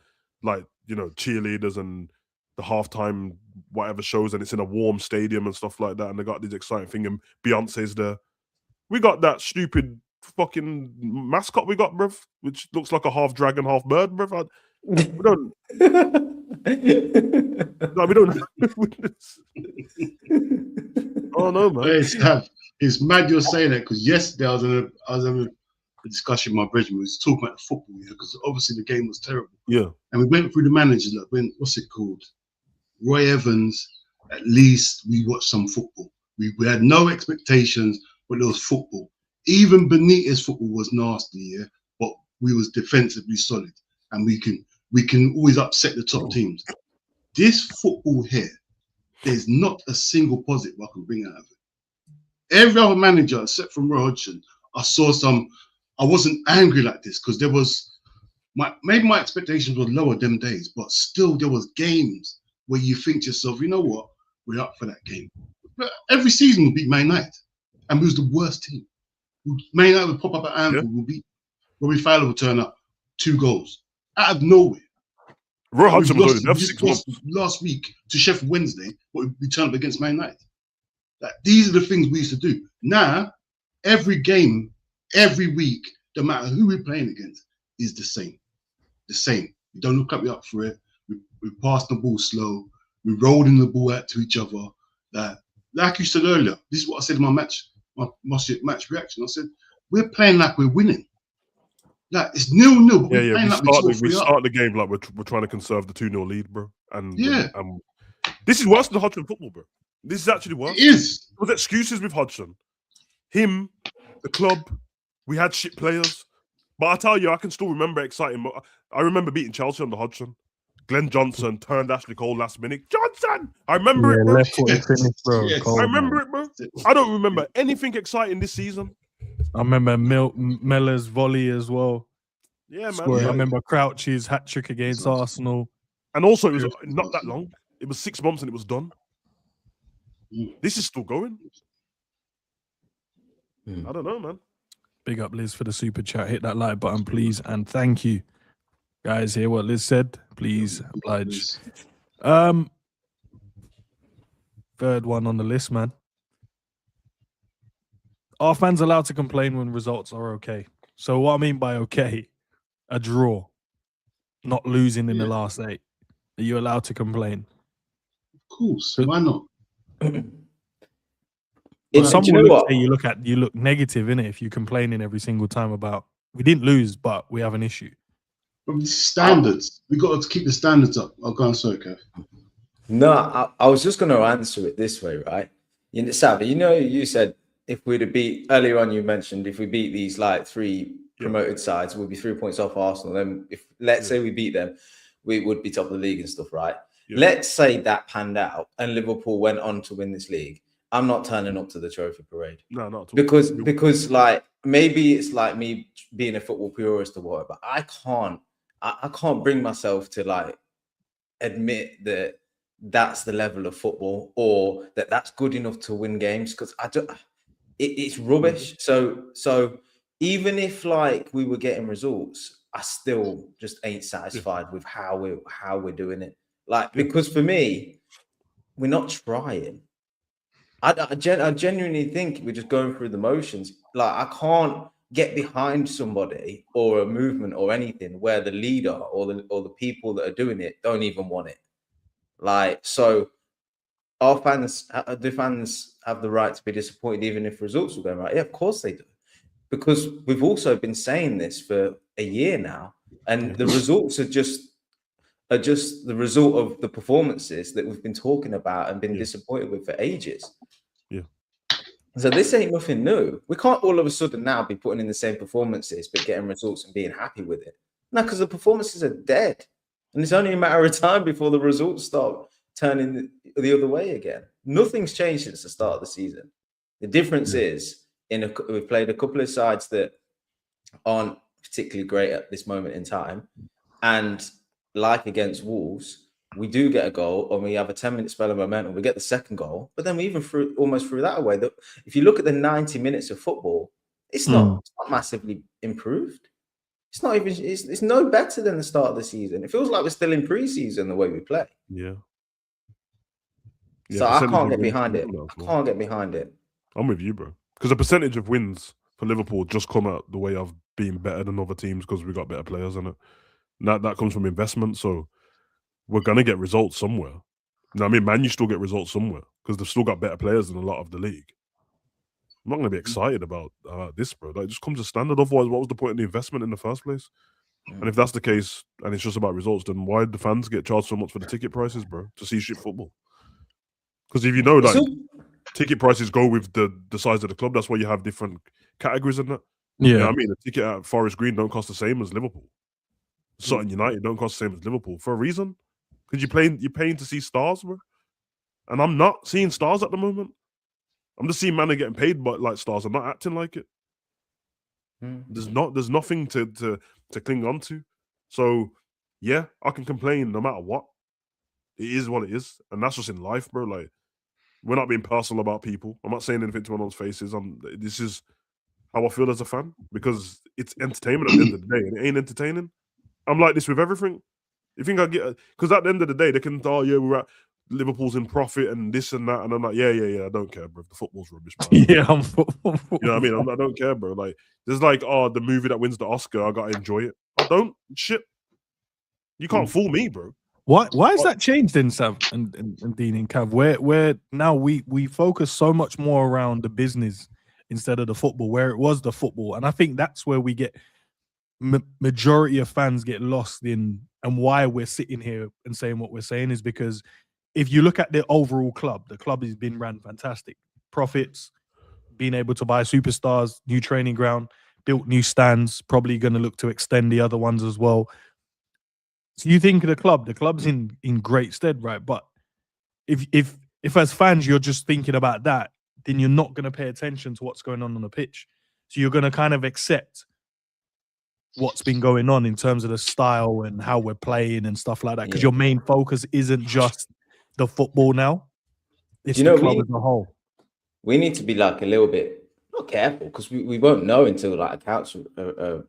[SPEAKER 3] like, you know, cheerleaders and the halftime whatever shows and it's in a warm stadium and stuff like that. And they got this exciting thing and Beyonce's there. We got that stupid fucking mascot we got, bruv, which looks like a half dragon, half bird, bruv. We don't. No, we don't. Oh no, man!
[SPEAKER 2] It's mad you're saying that because yesterday I was having a discussion with my brethren. We was talking about the football, because obviously the game was terrible.
[SPEAKER 3] Yeah,
[SPEAKER 2] and we went through the managers. Like, what's it called? Roy Evans. At least we watched some football. We had no expectations, but there was football. Even Benitez football was nasty, but we was defensively solid, and we can always upset the top teams. This football here, there's not a single positive I can bring out of it. Every other manager, except from Roy Hodgson, I saw some. I wasn't angry like this because there was maybe my expectations were lower them days, but still there was games where you think to yourself, you know what, we're up for that game. But every season we beat Man United, and we was the worst team. Man United would pop up at Anfield, we'll beat Robbie Fowler will turn up 2 goals out of nowhere.
[SPEAKER 3] Roy Hodgson was only there for 6 months.
[SPEAKER 2] Last week to Sheffield Wednesday, but we turned up against Man United. Like, these are the things we used to do. Now, every game, every week, no matter who we're playing against, is the same. The same. We don't look like we're up for it. We pass the ball slow. We're rolling the ball out to each other. Like you said earlier, this is what I said in my match reaction. I said, we're playing like we're winning. Like, it's 0-0.
[SPEAKER 3] We start the game like we're trying to conserve the 2-0 lead, bro. And this is worse than Hodgson football, bro. This is actually worse.
[SPEAKER 2] It is.
[SPEAKER 3] There was excuses with Hodgson. Him, the club, we had shit players. But I tell you, I can still remember exciting. I remember beating Chelsea on the Hodgson. Glenn Johnson turned Ashley Cole last minute. Johnson! I remember it, bro.
[SPEAKER 1] Finish, bro.
[SPEAKER 2] Yes.
[SPEAKER 1] Cole,
[SPEAKER 3] I remember it, bro. I don't remember anything exciting this season.
[SPEAKER 1] I remember Mellor's volley as well.
[SPEAKER 3] Yeah, man.
[SPEAKER 1] I remember Crouch's hat trick against Arsenal.
[SPEAKER 3] And also, it was not that long. It was 6 months and it was done. This is still going. I don't know, man.
[SPEAKER 1] Big up Liz for the super chat. Hit that like button, please, and thank you. Guys, hear what Liz said? Please oblige. Third one on the list, man. Are fans allowed to complain when results are okay? So what I mean by okay, a draw, not losing in the last 8. Are you allowed to complain?
[SPEAKER 2] Of course, why not?
[SPEAKER 1] Someone would say you look negative in it if you're complaining every single time about we didn't lose, but we have an issue.
[SPEAKER 2] From standards, we got to keep the standards up. I'll go on, sorry, Kev.
[SPEAKER 4] No, I was just going to answer it this way, right? Savvy, you said if we'd have beat earlier on, you mentioned if we beat these like 3 promoted sides, we'd be 3 points off Arsenal. Then, if let's say we beat them, we would be top of the league and stuff, right? Yeah. Let's say that panned out and Liverpool went on to win this league. I'm not turning up to the trophy parade.
[SPEAKER 3] No, not at all.
[SPEAKER 4] Because like maybe it's like me being a football purist or whatever. I can't bring myself to like admit that that's the level of football or that that's good enough to win games because it's rubbish. So even if like we were getting results, I still just ain't satisfied with how we're doing it. Like, because for me, we're not trying. I genuinely think we're just going through the motions. Like, I can't get behind somebody or a movement or anything where the leader or the people that are doing it don't even want it. Like, so the fans have the right to be disappointed even if results are going right. Yeah, of course they do. Because we've also been saying this for a year now, and the results are just the result of the performances that we've been talking about and been disappointed with for ages.
[SPEAKER 3] Yeah.
[SPEAKER 4] So this ain't nothing new. We can't all of a sudden now be putting in the same performances but getting results and being happy with it. No, because the performances are dead. And it's only a matter of time before the results start turning the other way again. Nothing's changed since the start of the season. The difference is we've played a couple of sides that aren't particularly great at this moment in time. And like against Wolves, we do get a goal and we have a 10-minute spell of momentum. We get the second goal, but then we even almost threw that away. If you look at the 90 minutes of football, it's not massively improved. It's not even. It's no better than the start of the season. It feels like we're still in pre-season the way we play.
[SPEAKER 3] Yeah.
[SPEAKER 4] So I can't get behind it. I can't get behind it.
[SPEAKER 3] I'm with you, bro. Because the percentage of wins for Liverpool just come out the way of being better than other teams because we got better players in it. And that comes from investment. So we're gonna get results somewhere. I mean, Man, you still get results somewhere because they've still got better players than a lot of the league. I'm not gonna be excited about this, bro. That just comes as standard. Otherwise, what was the point of the investment in the first place? And if that's the case, and it's just about results, then why do the fans get charged so much for the ticket prices, bro, to see shit football? Because if you know, like, ticket prices go with the size of the club. That's why you have different categories in that.
[SPEAKER 1] Yeah,
[SPEAKER 3] you know what I mean, a ticket at Forest Green don't cost the same as Liverpool. Sutton United don't cost the same as Liverpool for a reason. Because you're paying to see stars, bro. And I'm not seeing stars at the moment. I'm just seeing man getting paid but like stars. I'm not acting like it. There's nothing to cling on to. So yeah, I can complain no matter what. It is what it is, and that's just in life, bro. Like, we're not being personal about people. I'm not saying anything to anyone's faces. This is how I feel as a fan, because it's entertainment at the end of the day, and it ain't entertaining. I'm like this with everything. You think I get, because at the end of the day, they can, oh yeah, we're at Liverpool's in profit and this and that, and I'm like, yeah, I don't care, bro. The football's rubbish, bro.
[SPEAKER 1] Yeah,
[SPEAKER 3] you know what I mean? I don't care, bro. Like, there's like, oh, the movie that wins the Oscar, I gotta enjoy it. I don't. Shit, you can't fool me, bro.
[SPEAKER 1] Why has that changed then, Sav and Dean and Cav? Where now we focus so much more around the business instead of the football, where it was the football, and I think that's where we get majority of fans get lost in, and why we're sitting here and saying what we're saying is because if you look at the overall club, the club has been ran fantastic, profits, being able to buy superstars, new training ground, built new stands, probably going to look to extend the other ones as well. So you think of the club's in great stead, right? But if as fans you're just thinking about that, then you're not going to pay attention to what's going on the pitch. So you're going to kind of accept what's been going on in terms of the style and how we're playing and stuff like that, because your main focus isn't just the football now; it's the club as a whole.
[SPEAKER 4] We need to be like a little bit not careful, because we won't know until like accounts are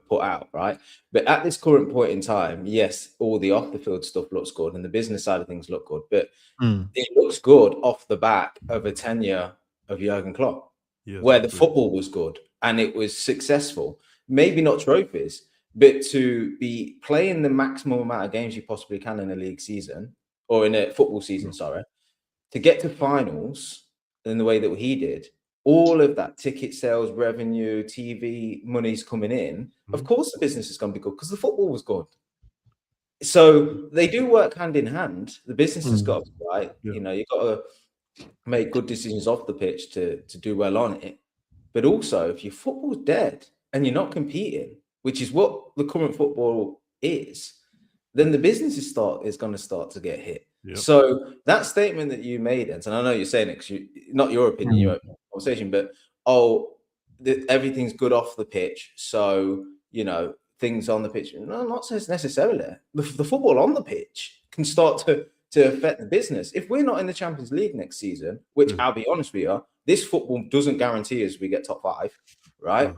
[SPEAKER 4] put out, right? But at this current point in time, yes, all the off the field stuff looks good and the business side of things look good, but it looks good off the back of a tenure of Jurgen Klopp, where the football was good and it was successful. Maybe not trophies, but to be playing the maximum amount of games you possibly can in a league season or in a football season, sorry, to get to finals in the way that he did. All of that ticket sales revenue, TV money's coming in. Of course, the business is going to be good because the football was good. So they do work hand in hand. The business has got to be right. Yeah. You know, you've got to make good decisions off the pitch to do well on it. But also, if your football's dead and you're not competing, which is what the current football is, then the business is going to start to get hit. Yep. So that statement that you made, and I know you're saying it because not your opinion, your conversation, but everything's good off the pitch. So, you know, things on the pitch, no, not necessarily. The football on the pitch can start to affect the business. If we're not in the Champions League next season, which I'll be honest with you, this football doesn't guarantee us we get top 5, right?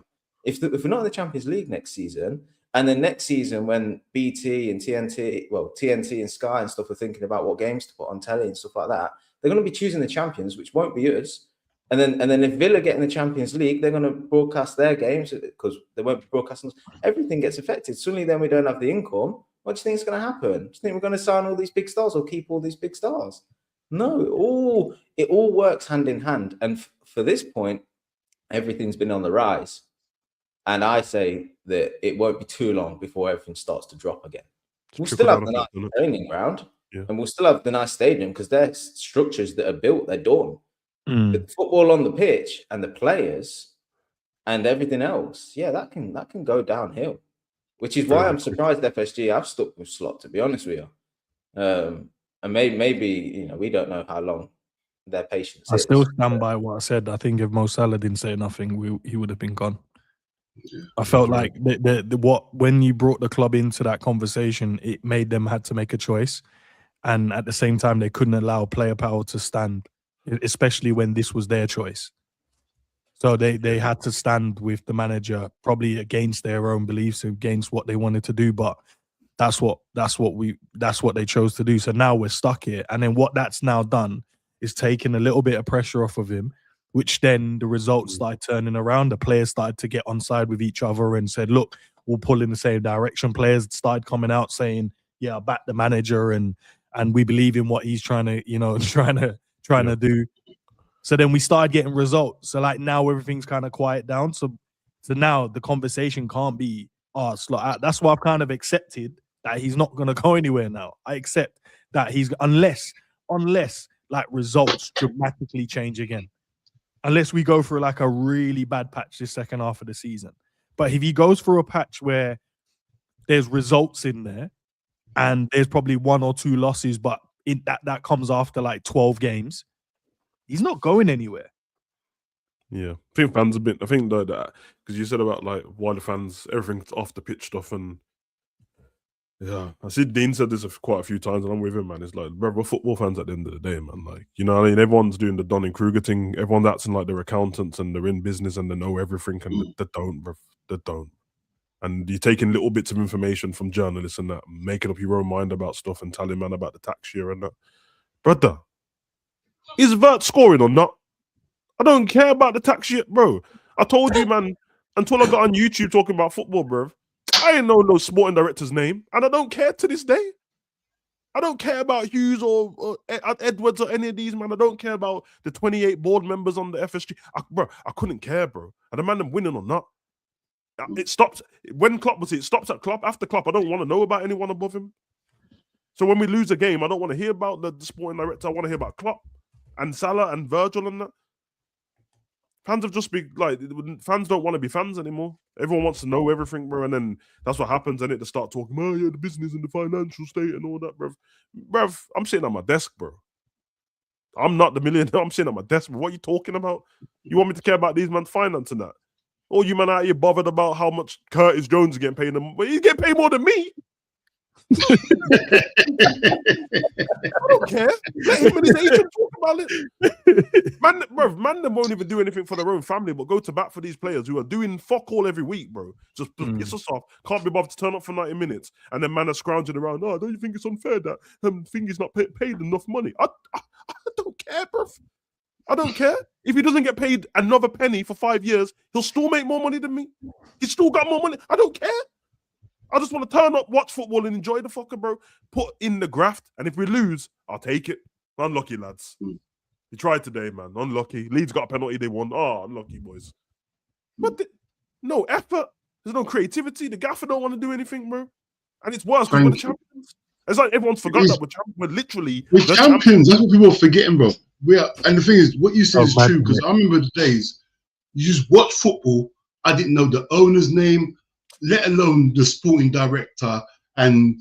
[SPEAKER 4] If we're not in the Champions League next season, and then next season when BT and TNT and Sky and stuff are thinking about what games to put on telly and stuff like that, they're going to be choosing the champions, which won't be us. And then if Villa get in the Champions League, they're going to broadcast their games because they won't be broadcasting. Everything gets affected. Suddenly then we don't have the income. What do you think is going to happen? Do you think we're going to sign all these big stars or keep all these big stars? No, it all works hand in hand. And for this point, everything's been on the rise. And I say that it won't be too long before everything starts to drop again. We'll still have the nice training ground and we'll still have the nice stadium because they're structures that are built, they're done. But the football on the pitch and the players and everything else, that can go downhill. Which is why I'm surprised FSG have stuck with Slot, to be honest with you. And maybe we don't know how long their patience is.
[SPEAKER 1] I still stand by what I said. I think if Mo Salah didn't say nothing, he would have been gone. I felt like when you brought the club into that conversation, it made them had to make a choice, and at the same time, they couldn't allow player power to stand, especially when this was their choice. So they had to stand with the manager, probably against their own beliefs, against what they wanted to do. But that's what they chose to do. So now we're stuck here, and then what that's now done is taken a little bit of pressure off of him. Which then the results started turning around. The players started to get on side with each other and said, look, we'll pull in the same direction. Players started coming out saying, yeah, back the manager and we believe in what he's trying to do. So then we started getting results. So like now everything's kind of quiet down. So now the conversation can't be, Slot. That's why I've kind of accepted that he's not going to go anywhere now. I accept that unless like results dramatically change again. Unless we go through like a really bad patch this second half of the season. But if he goes through a patch where there's results in there and there's probably 1 or 2 losses, but that comes after like 12 games, he's not going anywhere.
[SPEAKER 3] Yeah. I think fans a bit, that because you said about like why the fans, everything's off the pitch stuff and Yeah, I see Dean said this quite a few times, and I'm with him, man. It's like, bro, we're football fans at the end of the day, man. Like, you know what I mean? Everyone's doing the Dunning-Kruger thing. Everyone's acting like they're accountants and they're in business and they know everything, and they don't, bro. They don't. And you're taking little bits of information from journalists and that, making up your own mind about stuff and telling man about the tax year and that. Brother, is Vert scoring or not? I don't care about the tax year, bro. I told you, man, until I got on YouTube talking about football, bro, I ain't know no sporting director's name, and I don't care to this day. I don't care about Hughes or Edwards or any of these, man. I don't care about the 28 board members on the FSG. Bro, I couldn't care, bro. And the man them winning or not. It stopped when Klopp was it stopped at Klopp. After Klopp, I don't want to know about anyone above him. So when we lose a game, I don't want to hear about the sporting director. I want to hear about Klopp and Salah and Virgil and that. Fans have just been like, fans don't want to be fans anymore. Everyone wants to know everything, bro. And then that's what happens, and they start talking, oh, yeah, the business and the financial state and all that, bro. Bro, I'm sitting at my desk, bro. I'm not the millionaire. I'm sitting at my desk, bro. What are you talking about? You want me to care about these man's finance and that? Or you man out here bothered about how much Curtis Jones is getting paid? But he's getting paid more than me. I don't care. Let him and his agent talk about it. Man, bro, man, them won't even do anything for their own family, but go to bat for these players who are doing fuck all every week, bro. Just piss us off. Can't be bothered to turn up for 90 minutes, and then man are scrounging around. Oh, don't you think it's unfair that think he's not paid enough money? I don't care, bro. I don't care. If he doesn't get paid another penny for 5 years, he'll still make more money than me. He's still got more money. I don't care. I just want to turn up, watch football, and enjoy the fucker, bro. Put in the graft, and if we lose, I'll take it. Unlucky, lads. You tried today, man. Unlucky. Leeds got a penalty, they won. Oh, unlucky, boys. But no effort. There's no creativity. The gaffer don't want to do anything, bro. And it's worse because we're the champions. It's like everyone's forgot that we're champions. We're literally
[SPEAKER 2] the champions. That's what people are forgetting, bro. We are, and the thing is, what you said is true, because I remember the days you just watch football. I didn't know the owner's name, let alone the sporting director and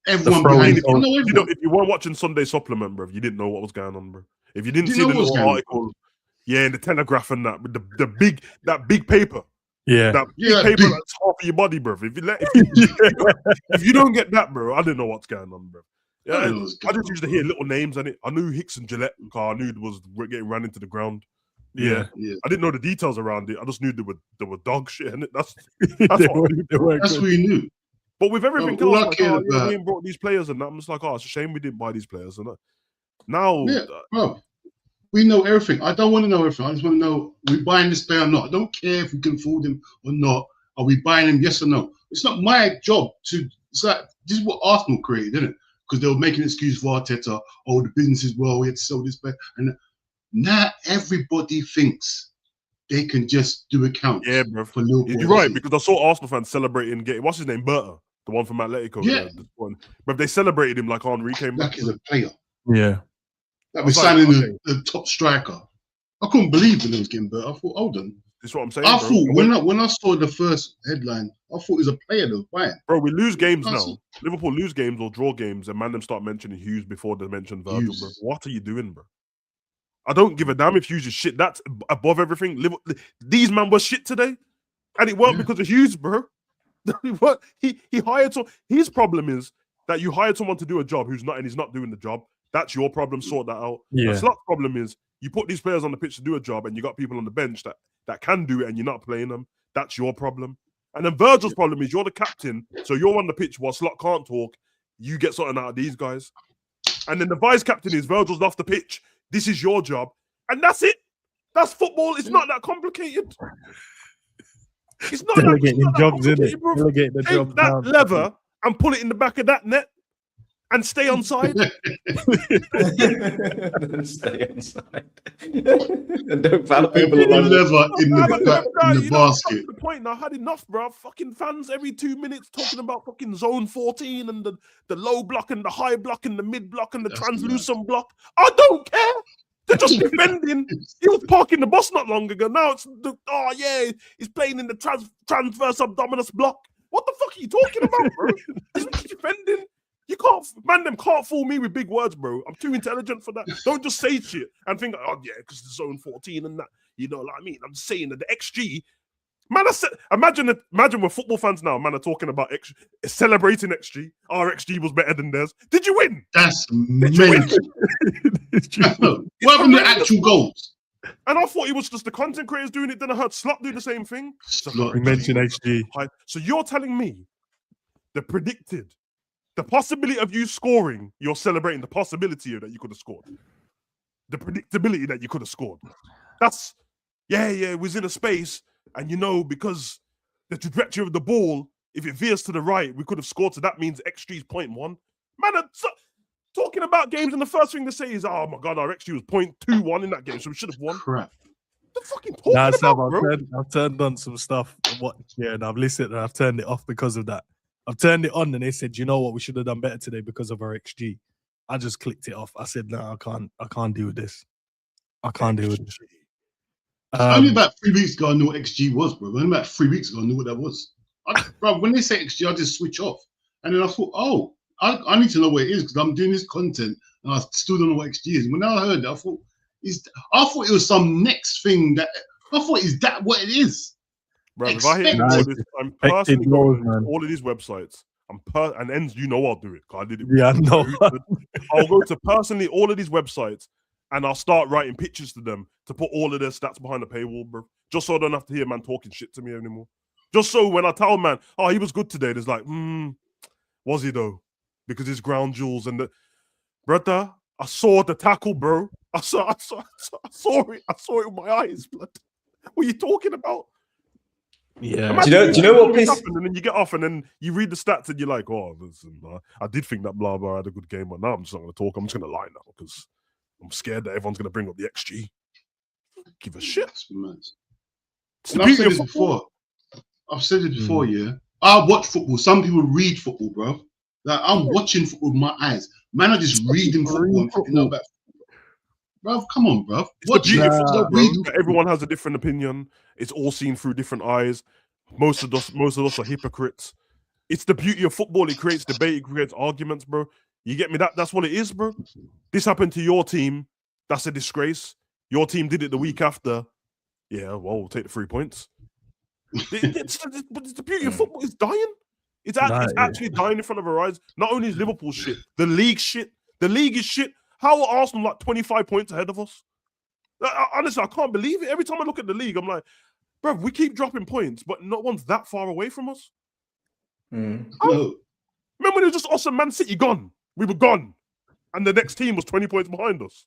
[SPEAKER 2] everyone behind it.
[SPEAKER 3] You know, if you weren't watching Sunday Supplement, bro, you didn't know what was going on, bro. If you didn't see the little article, in the Telegraph and that, with that big paper.
[SPEAKER 1] Yeah.
[SPEAKER 3] That big paper that's half of your body, bro. If you don't get that, bro, I didn't know what's going on, bro. Yeah, I just used to hear little names in it. I knew Hicks and Gillette car. I knew it was getting ran into the ground. Yeah. I didn't know the details around it. I just knew there were dog shit in it. That's what
[SPEAKER 2] we knew.
[SPEAKER 3] But with everything else, we brought these players and that, I'm just like, it's a shame we didn't buy these players. And now,
[SPEAKER 2] bro, we know everything. I don't want to know everything. I just want to know, are we buying this player or not? I don't care if we can afford him or not. Are we buying him? Yes or no? It's not my job to. It's like this is what Arsenal created, isn't it? Because they were making an excuse for Arteta. Oh, the business is well. We had to sell this player, and now everybody thinks they can just do accounts.
[SPEAKER 3] Yeah, bro.
[SPEAKER 2] For Liverpool.
[SPEAKER 3] You're right, because I saw Arsenal fans celebrating getting what's his name, Berta, the one from Atletico.
[SPEAKER 2] Yeah,
[SPEAKER 3] but they celebrated him like Henry came back.
[SPEAKER 2] Like he's a player.
[SPEAKER 1] Yeah,
[SPEAKER 2] that was signing the top striker. I couldn't believe when it was getting Berta. I thought, hold on.
[SPEAKER 3] That's what I'm saying.
[SPEAKER 2] I thought when I saw the first headline, I thought it was a player that was buying.
[SPEAKER 3] Bro, we lose games now. Liverpool lose games or draw games, and man them start mentioning Hughes before they mention Virgil. Bro. What are you doing, bro? I don't give a damn if Hughes is shit. That's above everything. These man were shit today, and it weren't because of Hughes, bro. He hired someone. His problem is that you hired someone to do a job who's not, and he's not doing the job. That's your problem. Sort that out.
[SPEAKER 1] Yeah.
[SPEAKER 3] The Slot's problem is you put these players on the pitch to do a job, and you got people on the bench that can do it, and you're not playing them. That's your problem. And then Virgil's problem is you're the captain, so you're on the pitch while Slot can't talk. You get something out of these guys. And then the vice captain is Virgil's off the pitch. This is your job. And that's it. That's football. It's not that complicated. It's not
[SPEAKER 1] delegating jobs, in it.
[SPEAKER 3] Take that lever and pull it in the back of that net and stay on side.
[SPEAKER 4] Stay on side. And don't foul people
[SPEAKER 2] along the lever in the basket.
[SPEAKER 3] The point now, I had enough, bro. Fucking fans every 2 minutes talking about fucking zone 14 and the low block and the high block and the mid block and the translucent block. I don't care. They're just defending. He was parking the bus not long ago. Now it's he's playing in the transverse abdominis block. What the fuck are you talking about, bro? He's defending. You can't, them can't fool me with big words, bro. I'm too intelligent for that. Don't just say shit and think, because it's zone 14 and that. You know what I mean? I'm just saying that the XG Man, imagine we're football fans now. Man are talking about celebrating XG. Our XG was better than theirs. Did you win?
[SPEAKER 2] That's mental. What happened to actual goals?
[SPEAKER 3] And I thought it was just the content creators doing it. Then I heard Slot do the same thing.
[SPEAKER 1] We mentioned XG.
[SPEAKER 3] So you're telling me the possibility of you scoring, you're celebrating the possibility that you could have scored. The predictability that you could have scored. That's, it was in a space. And because the trajectory of the ball, if it veers to the right, we could have scored. So that means XG is 0.1. Man, talking about games, and the first thing to say is, "Oh my god, our XG was 0.21 in that game, so we should have won."
[SPEAKER 2] Crap.
[SPEAKER 3] The fucking talking about, bro.
[SPEAKER 1] I've turned on some stuff. And I've listened and I've turned it off because of that. I've turned it on, and they said, "You know what? We should have done better today because of our XG." I just clicked it off. I said, "No, I can't deal with this. I can't deal with this."
[SPEAKER 2] Only about 3 weeks ago, I knew what XG was, bro. Only about 3 weeks ago, I knew what that was. Bro, when they say XG, I just switch off. And then I thought, I need to know what it is because I'm doing this content and I still don't know what XG is. When I heard that, I thought it was some next thing is that what it is?
[SPEAKER 3] Bro, if I hear all this, I'm personally going to all of these websites. And ends, I'll do it. I did it.
[SPEAKER 1] Yeah, I know.
[SPEAKER 3] I'll go to personally all of these websites and I'll start writing pictures to them to put all of their stats behind the paywall, bro. Just so I don't have to hear man talking shit to me anymore. Just so when I tell man, "Oh, he was good today," there's like, was he though? Because his ground jewels and the brother, I saw the tackle, bro. I saw it. I saw it with my eyes, blood. What are you talking about?
[SPEAKER 4] Yeah. Do you know what piss?
[SPEAKER 3] And then you get off, and then you read the stats, and you're like, "Oh, listen, I did think that blah blah had a good game, but now I'm just not going to talk. I'm just going to lie now because I'm scared that everyone's going to bring up the XG. Give a shit."
[SPEAKER 2] I've said this before. Yeah. I watch football. Some people read football, bro. Like I'm watching football with my eyes. Man, I just reading football and thinking about football. Bro, come on, bro.
[SPEAKER 3] It's beautiful, bro. Everyone has a different opinion. It's all seen through different eyes. Most of us are hypocrites. It's the beauty of football. It creates debate. It creates arguments, bro. You get me? That's what it is, bro. This happened to your team. That's a disgrace. Your team did it the week after. Yeah, well, we'll take the 3 points. It's the beauty of football. It's dying. It's actually dying in front of our eyes. Not only is Liverpool shit, the league shit. The league is shit. How are Arsenal like 25 points ahead of us? Honestly, I can't believe it. Every time I look at the league, I'm like, bro, we keep dropping points, but no one's that far away from us. Remember when it was just us and Man City gone? We were gone. And the next team was 20 points behind us.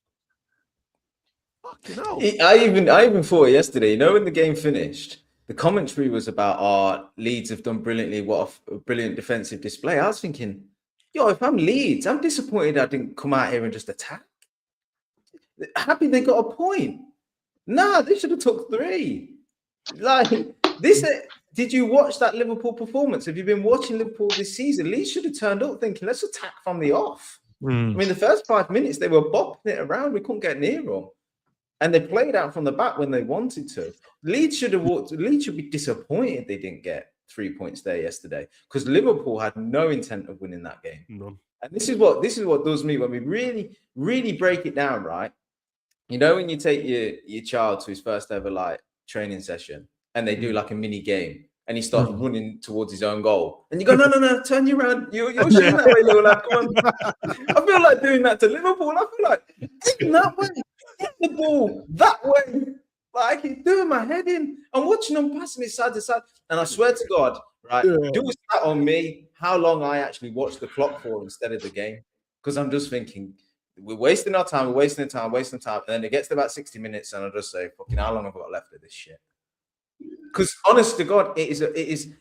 [SPEAKER 3] Fucking hell.
[SPEAKER 4] I even thought yesterday, when the game finished, the commentary was about Leeds have done brilliantly. What a brilliant defensive display. I was thinking, if I'm Leeds, I'm disappointed I didn't come out here and just attack. Happy they got a point. Nah, they should have took 3. Like this. Did you watch that Liverpool performance? Have you been watching Liverpool this season? Leeds should have turned up thinking, let's attack from the off. I mean, the first 5 minutes, they were bopping it around. We couldn't get near them. And they played out from the back when they wanted to. Leeds should be disappointed they didn't get 3 points there yesterday because Liverpool had no intent of winning that game.
[SPEAKER 3] No.
[SPEAKER 4] And this is what does me when we really, really break it down, right? When you take your child to his first ever training session and they do like a mini game and he starts running towards his own goal and you go, no, turn you around. You're shooting that way, little lad. Come on. I feel like doing that to Liverpool. I feel like taking that way. Hit the ball that way. Like he's doing my head in. I'm watching them passing it side to side. And I swear to God, right, do a stat on me how long I actually watch the clock for instead of the game. Because I'm just thinking, we're wasting our time, we're wasting time. And then it gets to about 60 minutes and I just say, fucking how long have I got left of this shit? Because honest to God, it is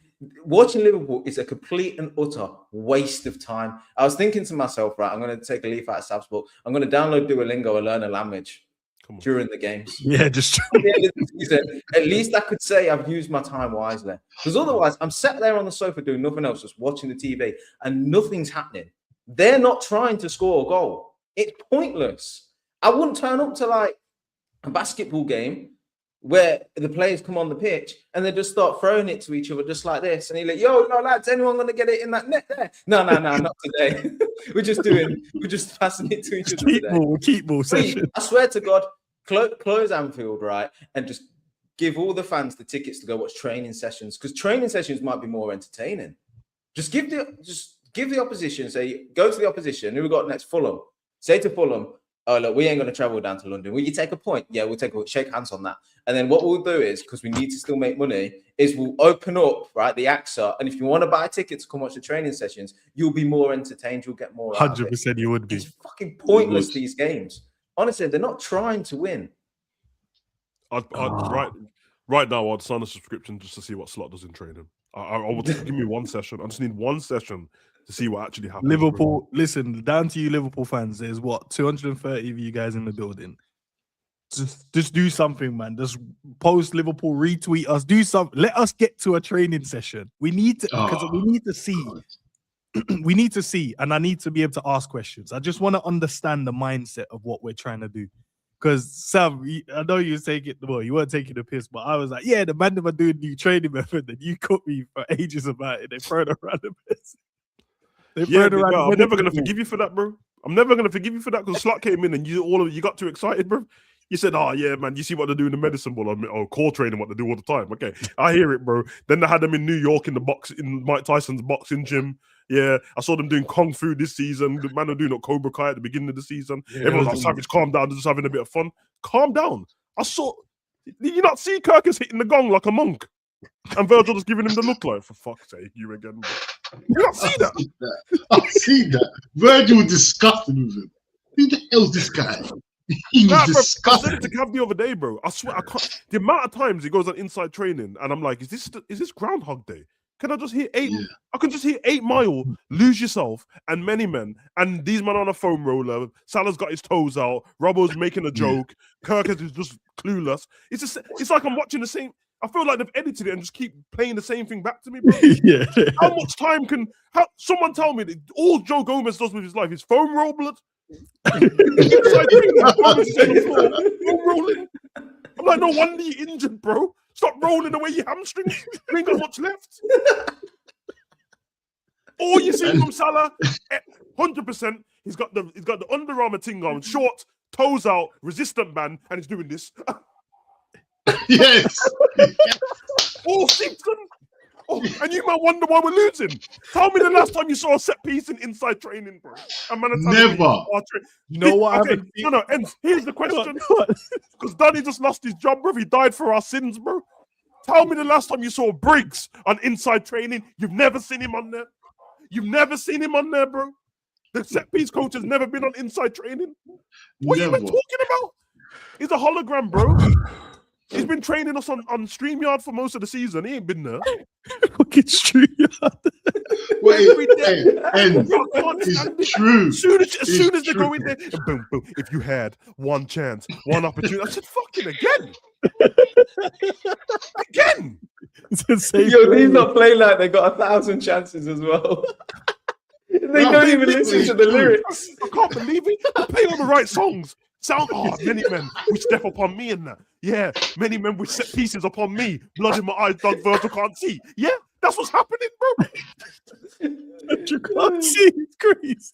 [SPEAKER 4] watching Liverpool is a complete and utter waste of time. I was thinking to myself, right, I'm going to take a leaf out of Sav's book. I'm going to download Duolingo and learn a language during the games.
[SPEAKER 1] Yeah, just
[SPEAKER 4] at least I could say I've used my time wisely. Because otherwise, I'm sat there on the sofa doing nothing else, just watching the TV, and nothing's happening. They're not trying to score a goal. It's pointless. I wouldn't turn up to like a basketball game where the players come on the pitch and they just start throwing it to each other just like this. And you're like, yo, no, lads, anyone going to get it in that net there? No, not today. we're just passing it to each other today.
[SPEAKER 1] Keep ball session.
[SPEAKER 4] I swear to God, close Anfield, right? And just give all the fans the tickets to go watch training sessions, because training sessions might be more entertaining. Just give the opposition, say, go to the opposition. Who we got next? Fulham. Say to Fulham, oh, look, we ain't going to travel down to London. Will you take a point? Yeah, we'll shake hands on that. And then what we'll do is, because we need to still make money, is we'll open up, right, the AXA. And if you want to buy tickets to come watch the training sessions, you'll be more entertained. You'll get more.
[SPEAKER 1] 100% you would be.
[SPEAKER 4] It's fucking pointless, these games. Honestly, they're not trying to win.
[SPEAKER 3] Right now, I'd sign a subscription just to see what Slot does in training. I would give me one session. I just need one session to see what actually happens.
[SPEAKER 1] Liverpool, listen, down to you Liverpool fans. There's what, 230 of you guys in the building. Just do something, man. Just post Liverpool, retweet us, do something. Let us get to a training session. We need to, because we need to see. We need to see, and I need to be able to ask questions. I just want to understand the mindset of what we're trying to do. Because Sam, I know you weren't taking the piss, but I was like, yeah, the man never doing new training method, and you cut me for ages about it. They throw it around the piss.
[SPEAKER 3] I'm never gonna forgive you for that, bro. I'm never gonna forgive you for that because Slot came in and you got too excited, bro. You said, "Oh yeah, man, you see what they do in the medicine ball or core training, what they do all the time." Okay, I hear it, bro. Then they had them in New York in Mike Tyson's boxing gym. Yeah, I saw them doing kung fu this season. The man are doing a Cobra Kai at the beginning of the season. Yeah, everyone's like, "Savage, calm down. They're just having a bit of fun." Calm down. Did you not see Kirkus hitting the gong like a monk? And Virgil just giving him the look like, for fuck's sake, you again. Bro. You not see that?
[SPEAKER 2] I've seen that. Virgil was disgusted with him. Who the hell's this guy? He was disgusted.
[SPEAKER 3] I said it to Cav the other day, bro. I swear, I can't. The amount of times he goes on inside training, and I'm like, is this Groundhog Day? Can I just hear 8? Yeah. I can just hear 8 Mile, Lose Yourself, and Many Men, and these men on a foam roller. Salah's got his toes out. Robbo's making a joke. Kirkus is just clueless. It's like I'm watching the same. I feel like they've edited it and just keep playing the same thing back to me, bro.
[SPEAKER 1] Yeah.
[SPEAKER 3] How much time someone tell me that all Joe Gomez does with his life is foam roll blood? Foam rolling. I'm like, no wonder you're injured, bro. Stop rolling away your hamstrings. You ain't got much left. All you see from Salah, 100%. He's got the Under Armour thing on, short, toes out, resistant band, and he's doing this.
[SPEAKER 2] Yes.
[SPEAKER 3] All season. Oh, and you might wonder why we're losing. Tell me the last time you saw a set piece in inside training, bro.
[SPEAKER 2] Never.
[SPEAKER 1] You know what?
[SPEAKER 3] Okay, no. And here's the question. Because Danny just lost his job, bro. He died for our sins, bro. Tell me the last time you saw Briggs on inside training. You've never seen him on there. You've never seen him on there, bro. The set piece coach has never been on inside training. What are you even talking about? He's a hologram, bro. He's been training us on StreamYard for most of the season. He ain't been there.
[SPEAKER 1] Fucking StreamYard.
[SPEAKER 2] It's true.
[SPEAKER 3] As soon as they go in there, boom, boom. If you had one chance, one opportunity, I said, fucking again. Again.
[SPEAKER 4] These not playing like they got 1,000 chances as well. They don't even listen to the lyrics.
[SPEAKER 3] I can't believe it. They play all the right songs. Many men we step upon me in that. Yeah, many men with set pieces upon me. Blood in my eyes, Doug Virgil can't see. Yeah, that's what's happening, bro.
[SPEAKER 1] You can't see. It's crazy.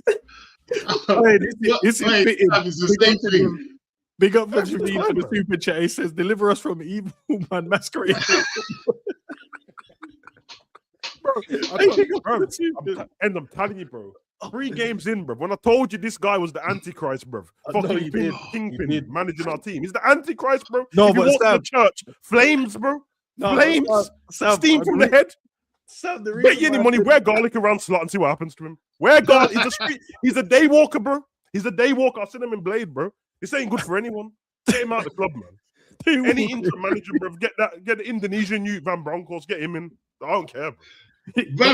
[SPEAKER 1] This is fitting.
[SPEAKER 2] The same thing.
[SPEAKER 1] Big up for Javine for the super chat. He says, "Deliver us from evil man masquerade."
[SPEAKER 3] I'm telling you, bro. 3 games in, bro. When I told you this guy was the Antichrist, bro. Fucking kingpin managing our team. He's the Antichrist, bro.
[SPEAKER 1] No,
[SPEAKER 3] if you
[SPEAKER 1] but
[SPEAKER 3] walk to the church, flames, bro. Flames. Steam from the head. Bet you any money, wear garlic around Slot and see what happens to him. Wear garlic. He's a day walker, bro. He's a day walker. I've seen him in Blade, bro. This ain't good for anyone. Get him out of the club, man. Any interim manager, bro. Get the Indonesian youth Van Bronckhorst. Get him in. I don't care,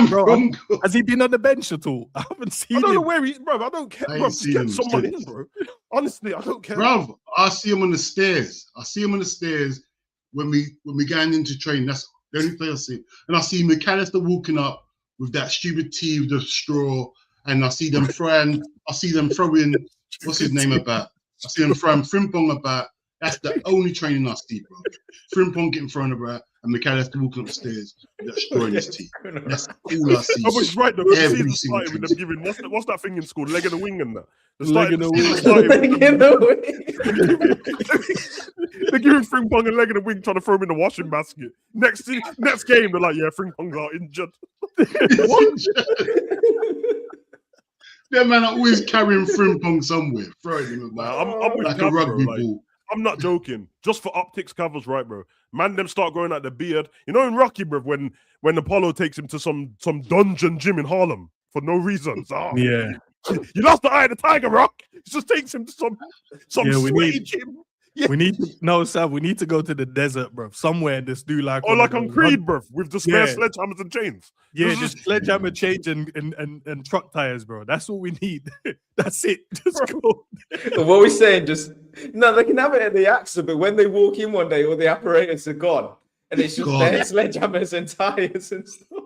[SPEAKER 3] bro.
[SPEAKER 1] Has he been on the bench at all? I haven't seen him.
[SPEAKER 3] I don't know where he's, bro. I don't care, bro. Just get someone in, bro. Honestly, I don't care.
[SPEAKER 2] Bro, I see him on the stairs. When we going into training. That's the only place I see him. And I see McAllister walking up with that stupid tea with the straw. And I see them throwing, what's his name about? I see them throwing Frimpong about. That's the only training I see, bro. Frimpong getting thrown about. and McAllister walking upstairs with that straw in his teeth. That's all I see.
[SPEAKER 3] No, but he's right though. The
[SPEAKER 2] Every
[SPEAKER 3] season
[SPEAKER 2] single
[SPEAKER 3] started with
[SPEAKER 2] thing.
[SPEAKER 3] them giving what's that thing in school? Leg in the wing and that.
[SPEAKER 1] Leg in the wing.
[SPEAKER 3] They're giving Frimpong a leg in the wing, trying to throw him in the washing basket. Next game, they're like, yeah, Frimpong's out injured.
[SPEAKER 2] That man are always carrying Frimpong somewhere, throwing him about.
[SPEAKER 3] I'm with
[SPEAKER 2] like
[SPEAKER 3] Cav,
[SPEAKER 2] a rugby
[SPEAKER 3] bro,
[SPEAKER 2] ball.
[SPEAKER 3] I'm not joking. Just for optics, covers right, bro. Man, them start growing out the beard. You know, in Rocky, bro, when Apollo takes him to some dungeon gym in Harlem for no reason. So,
[SPEAKER 1] Yeah.
[SPEAKER 3] You lost the eye of the tiger, Rock. It just takes him to some sweaty gym. Yeah.
[SPEAKER 1] We need to go to the desert, bro. Somewhere and just do like
[SPEAKER 3] like on Creed, bro, with the spare sledgehammers and chains.
[SPEAKER 1] Yeah, just sledgehammer change and truck tires, bro. That's all we need. That's it. Just go.
[SPEAKER 4] What we're saying, just no, they can have it at the AXA, but when they walk in one day, all the apparatus are gone, and it's just their sledgehammers and tires and stuff.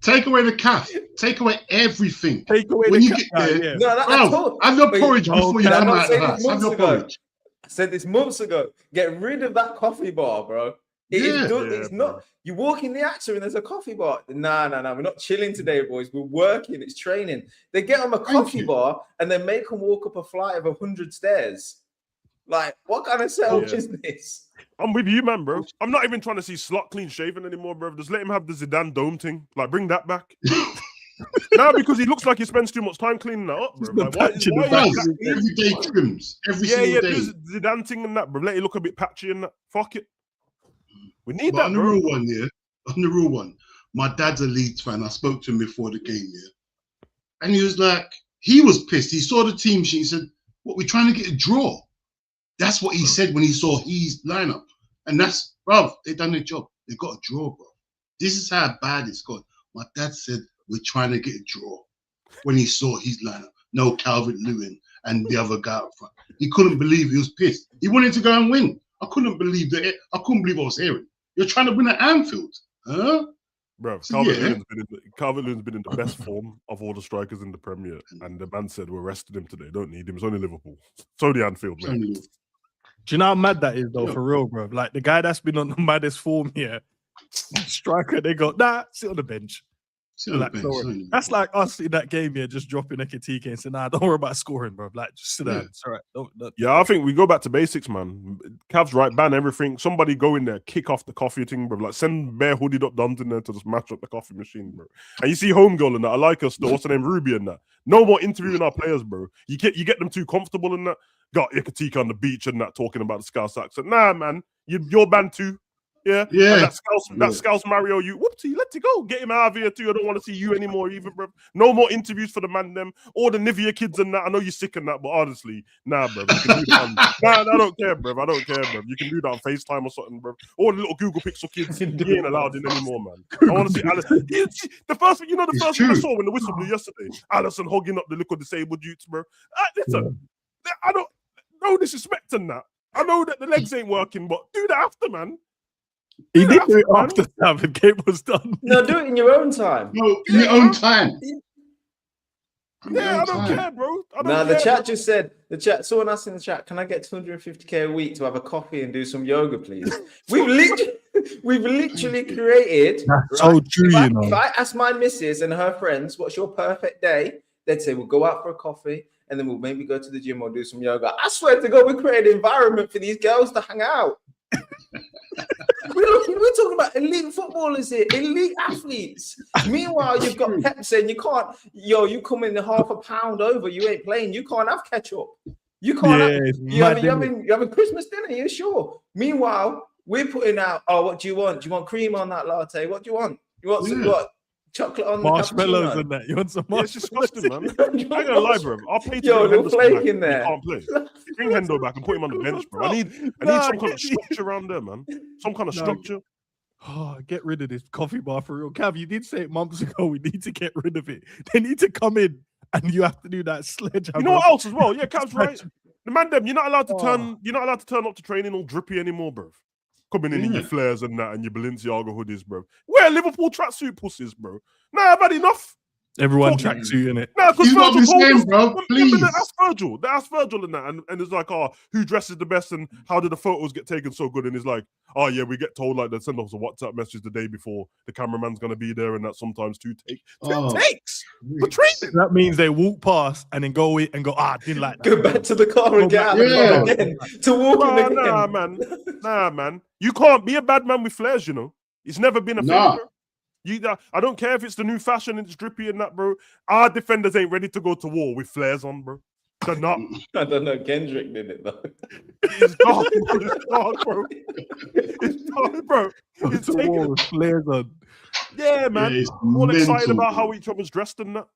[SPEAKER 2] Take away the calf. Take away everything.
[SPEAKER 1] Take away
[SPEAKER 2] when
[SPEAKER 1] the
[SPEAKER 2] you get there.
[SPEAKER 1] yeah.
[SPEAKER 4] No,
[SPEAKER 2] Bro, have your porridge before you come out of the house. Have your porridge.
[SPEAKER 4] I said this months ago. Get rid of that coffee bar, bro. It's not. You walk in the AXA and there's a coffee bar. No. We're not chilling today, boys. We're working. It's training. They get them a coffee bar and then make them walk up a flight of 100 stairs. Like, what kind of setup is this?
[SPEAKER 3] I'm with you, man, bro. I'm not even trying to see Slot clean shaven anymore, bro. Just let him have the Zidane dome thing. Like, bring that back. Now, because he looks like he spends too much time cleaning that up, bro. Like,
[SPEAKER 2] everyday trims. Every single day.
[SPEAKER 3] Do Zidane thing and that, bro. Let it look a bit patchy and that. Fuck it. We need that,
[SPEAKER 2] on
[SPEAKER 3] bro.
[SPEAKER 2] On the real one, my dad's a Leeds fan. I spoke to him before the game, and he was like, he was pissed. He saw the team sheet. He said, "What, we're trying to get a draw." That's what he said when he saw his lineup. And that's, bro, they done their job. They got a draw, bro. This is how bad it's got. My dad said, we're trying to get a draw when he saw his lineup. No Calvert-Lewin and the other guy up front. He couldn't believe, he was pissed. He wanted to go and win. I couldn't believe that. I couldn't believe what I was hearing. You're trying to win at Anfield, huh?
[SPEAKER 3] Bro, Calvert-Lewin's been in the best form of all the strikers in the Premier. And the man said, we're resting him today. Don't need him. It's only Liverpool. So the Anfield, man.
[SPEAKER 1] Do you know how mad that is, though, for real, bro? Like, the guy that's been on the maddest form here, striker, they go, sit on the bench. That's like us in that game here, just dropping a Ekitike and saying, don't worry about scoring, bro. Like, just sit down. It's all right. Don't.
[SPEAKER 3] Yeah, I think we go back to basics, man. Cavs right, ban everything. Somebody go in there, kick off the coffee thing, bro. Like, send bare hoodied up duns in there to just match up the coffee machine, bro. And you see Homegirl and that. I like her still. What's her name? Ruby and that. No more interviewing our players, bro. You get them too comfortable in that. Got Ekitike on the beach and that talking about the Scouse accent. Nah, man. You're banned too. Yeah. That Scouse Mario, whoopsie, let it go. Get him out of here too. I don't want to see you anymore either, bro. No more interviews for the man them. All the Nivea kids and that. I know you're sick and that, but honestly, nah, bro. You can do that I don't care, bro. I don't care, bro. You can do that on FaceTime or something, bro. All the little Google Pixel kids, you ain't allowed in anymore, man. I want to see Allison. The first thing I saw when the whistle blew yesterday, Allison hogging up the little disabled youths, bro. Listen, I don't no disrespect in that. I know that the legs ain't working, but do that after, man.
[SPEAKER 1] He did do it after the game was done.
[SPEAKER 4] No, do it in your own time.
[SPEAKER 2] No, in your own time.
[SPEAKER 3] I don't care, bro.
[SPEAKER 4] The chat just said, someone asked in the chat, can I get 250k a week to have a coffee and do some yoga, please? We've literally created.
[SPEAKER 1] That's so true,
[SPEAKER 4] If I ask my missus and her friends, what's your perfect day? They'd say, we'll go out for a coffee and then we'll maybe go to the gym or do some yoga. I swear to God, we created an environment for these girls to hang out. We're talking about elite footballers here, elite athletes. Meanwhile, you've got Pep saying you can't, you come in half a pound over, you ain't playing, you can't have ketchup. You can't you having Christmas dinner, you sure? Meanwhile, we're putting out, what do you want? Do you want cream on that latte? What do you want? You want some what? Chocolate on
[SPEAKER 1] marshmallows and that. You want some marshmallows?
[SPEAKER 3] It's disgusting, man. I ain't gonna lie, bro. I'll play to
[SPEAKER 4] the flake in there.
[SPEAKER 3] He can't play. Bring Hendo back and put him on the bench, bro. I need some kind of structure around there, man. Some kind of structure.
[SPEAKER 1] Oh, get rid of this coffee bar for real. Cav, you did say it months ago. We need to get rid of it. They need to come in and you have to do that sledgehammer.
[SPEAKER 3] You know what else as well? Yeah, Cav's right. The man, them, you're not allowed to turn. You're not allowed to turn up to training all drippy anymore, bro. Coming in your flares and that and your Balenciaga hoodies, bro. Wear Liverpool tracksuit pussies, bro. Nah, I've had enough.
[SPEAKER 1] Everyone
[SPEAKER 3] Fuck
[SPEAKER 1] tracks you in it.
[SPEAKER 3] Nah, because
[SPEAKER 2] He's what
[SPEAKER 3] Virgil
[SPEAKER 2] I'm
[SPEAKER 3] told
[SPEAKER 2] saying,
[SPEAKER 3] us.
[SPEAKER 2] bro. Please.
[SPEAKER 3] That's Virgil and that. And it's like, oh, who dresses the best and how did the photos get taken so good? And it's like, oh yeah, we get told like they send us a WhatsApp message the day before the cameraman's gonna be there, and that sometimes two takes for training.
[SPEAKER 1] That means they walk past and then go in and go, I didn't like that.
[SPEAKER 4] Go back to the car and get out of the car again to walk in again.
[SPEAKER 3] Nah, man. You can't be a bad man with flares, you know. It's never been a thing, bro. I don't care if it's the new fashion and it's drippy and that, bro. Our defenders ain't ready to go to war with flares on, bro. They're not.
[SPEAKER 4] I don't know. Kendrick did it, though.
[SPEAKER 3] It's dark, bro. It's dark, bro. It's dark, bro. It's
[SPEAKER 1] to war with flares on.
[SPEAKER 3] Yeah, man.
[SPEAKER 2] Yeah,
[SPEAKER 3] all excited
[SPEAKER 2] mental,
[SPEAKER 3] about
[SPEAKER 2] bro.
[SPEAKER 3] how each other's dressed and that.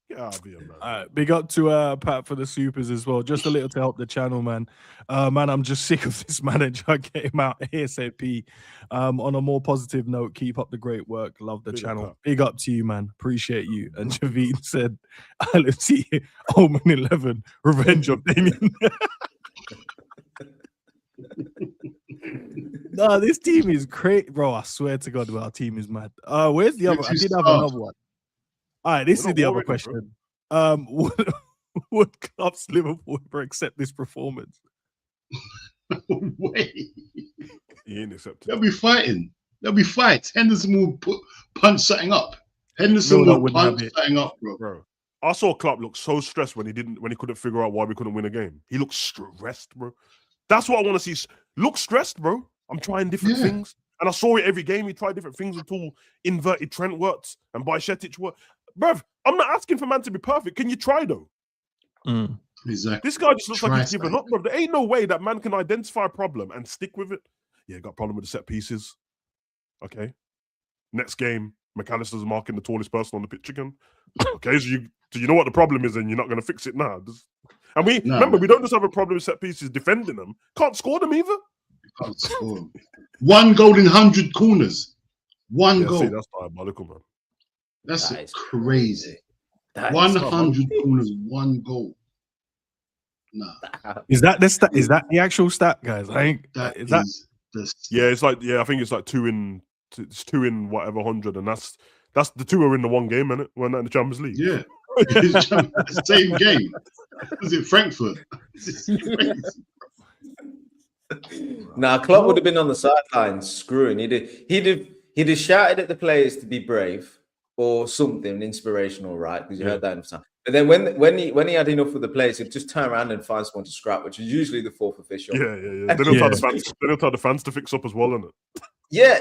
[SPEAKER 3] Get out of here, man.
[SPEAKER 1] All right, big up to Pat for the supers as well. Just a little to help the channel, man. Man, I'm just sick of this manager. Get him out ASAP. On a more positive note, keep up the great work. Love the channel. Big up to you, man. Appreciate you. And Javine said, let's see Omen 11, Revenge of Damien. No, this team is great, bro. I swear to God, our team is mad. Where's the other? I did have another one. All right, this is the other question. Would clubs Liverpool ever accept this performance?
[SPEAKER 2] Wait.
[SPEAKER 3] He ain't accepted.
[SPEAKER 2] They'll be fighting. There'll be fights. Henderson will punch something up. Henderson will punch something up, bro.
[SPEAKER 3] I saw Klopp look so stressed when he couldn't figure out why we couldn't win a game. He looked stressed, bro. That's what I want to see. Look stressed, bro. I'm trying different things. And I saw it every game. He tried different things until inverted Trent worked and Bajcetic worked. Bruv, I'm not asking for man to be perfect. Can you try, though?
[SPEAKER 2] Exactly.
[SPEAKER 3] This guy just looks like he's given up, bro. There ain't no way that man can identify a problem and stick with it. Yeah, got a problem with the set pieces. Okay. Next game, McAllister's marking the tallest person on the pitch again. Okay, so you know what the problem is and you're not going to fix it now. And remember, we don't just have a problem with set pieces defending them. Can't score them either.
[SPEAKER 2] Can't score them. 1 goal in 100 corners. One goal.
[SPEAKER 3] See, that's diabolical, man.
[SPEAKER 2] That's crazy. 100 corners, 1 goal. Nah.
[SPEAKER 1] Is that the stat? Is that the actual stat, guys? I think
[SPEAKER 3] it's like I think it's like 2 in whatever 100, and that's the 2 are in the one game, innit? We're not in the Champions League.
[SPEAKER 2] Yeah. Same game. Was it Frankfurt?
[SPEAKER 4] Nah, Klopp would have been on the sidelines screwing. He'd have shouted at the players to be brave or something inspirational, right? Because you heard that in the time. But then when he had enough of the players, he'd just turn around and find someone to scrap, which is usually the 4th official.
[SPEAKER 3] Yeah. They don't tell the fans to fix up as well, innit?
[SPEAKER 4] Yeah,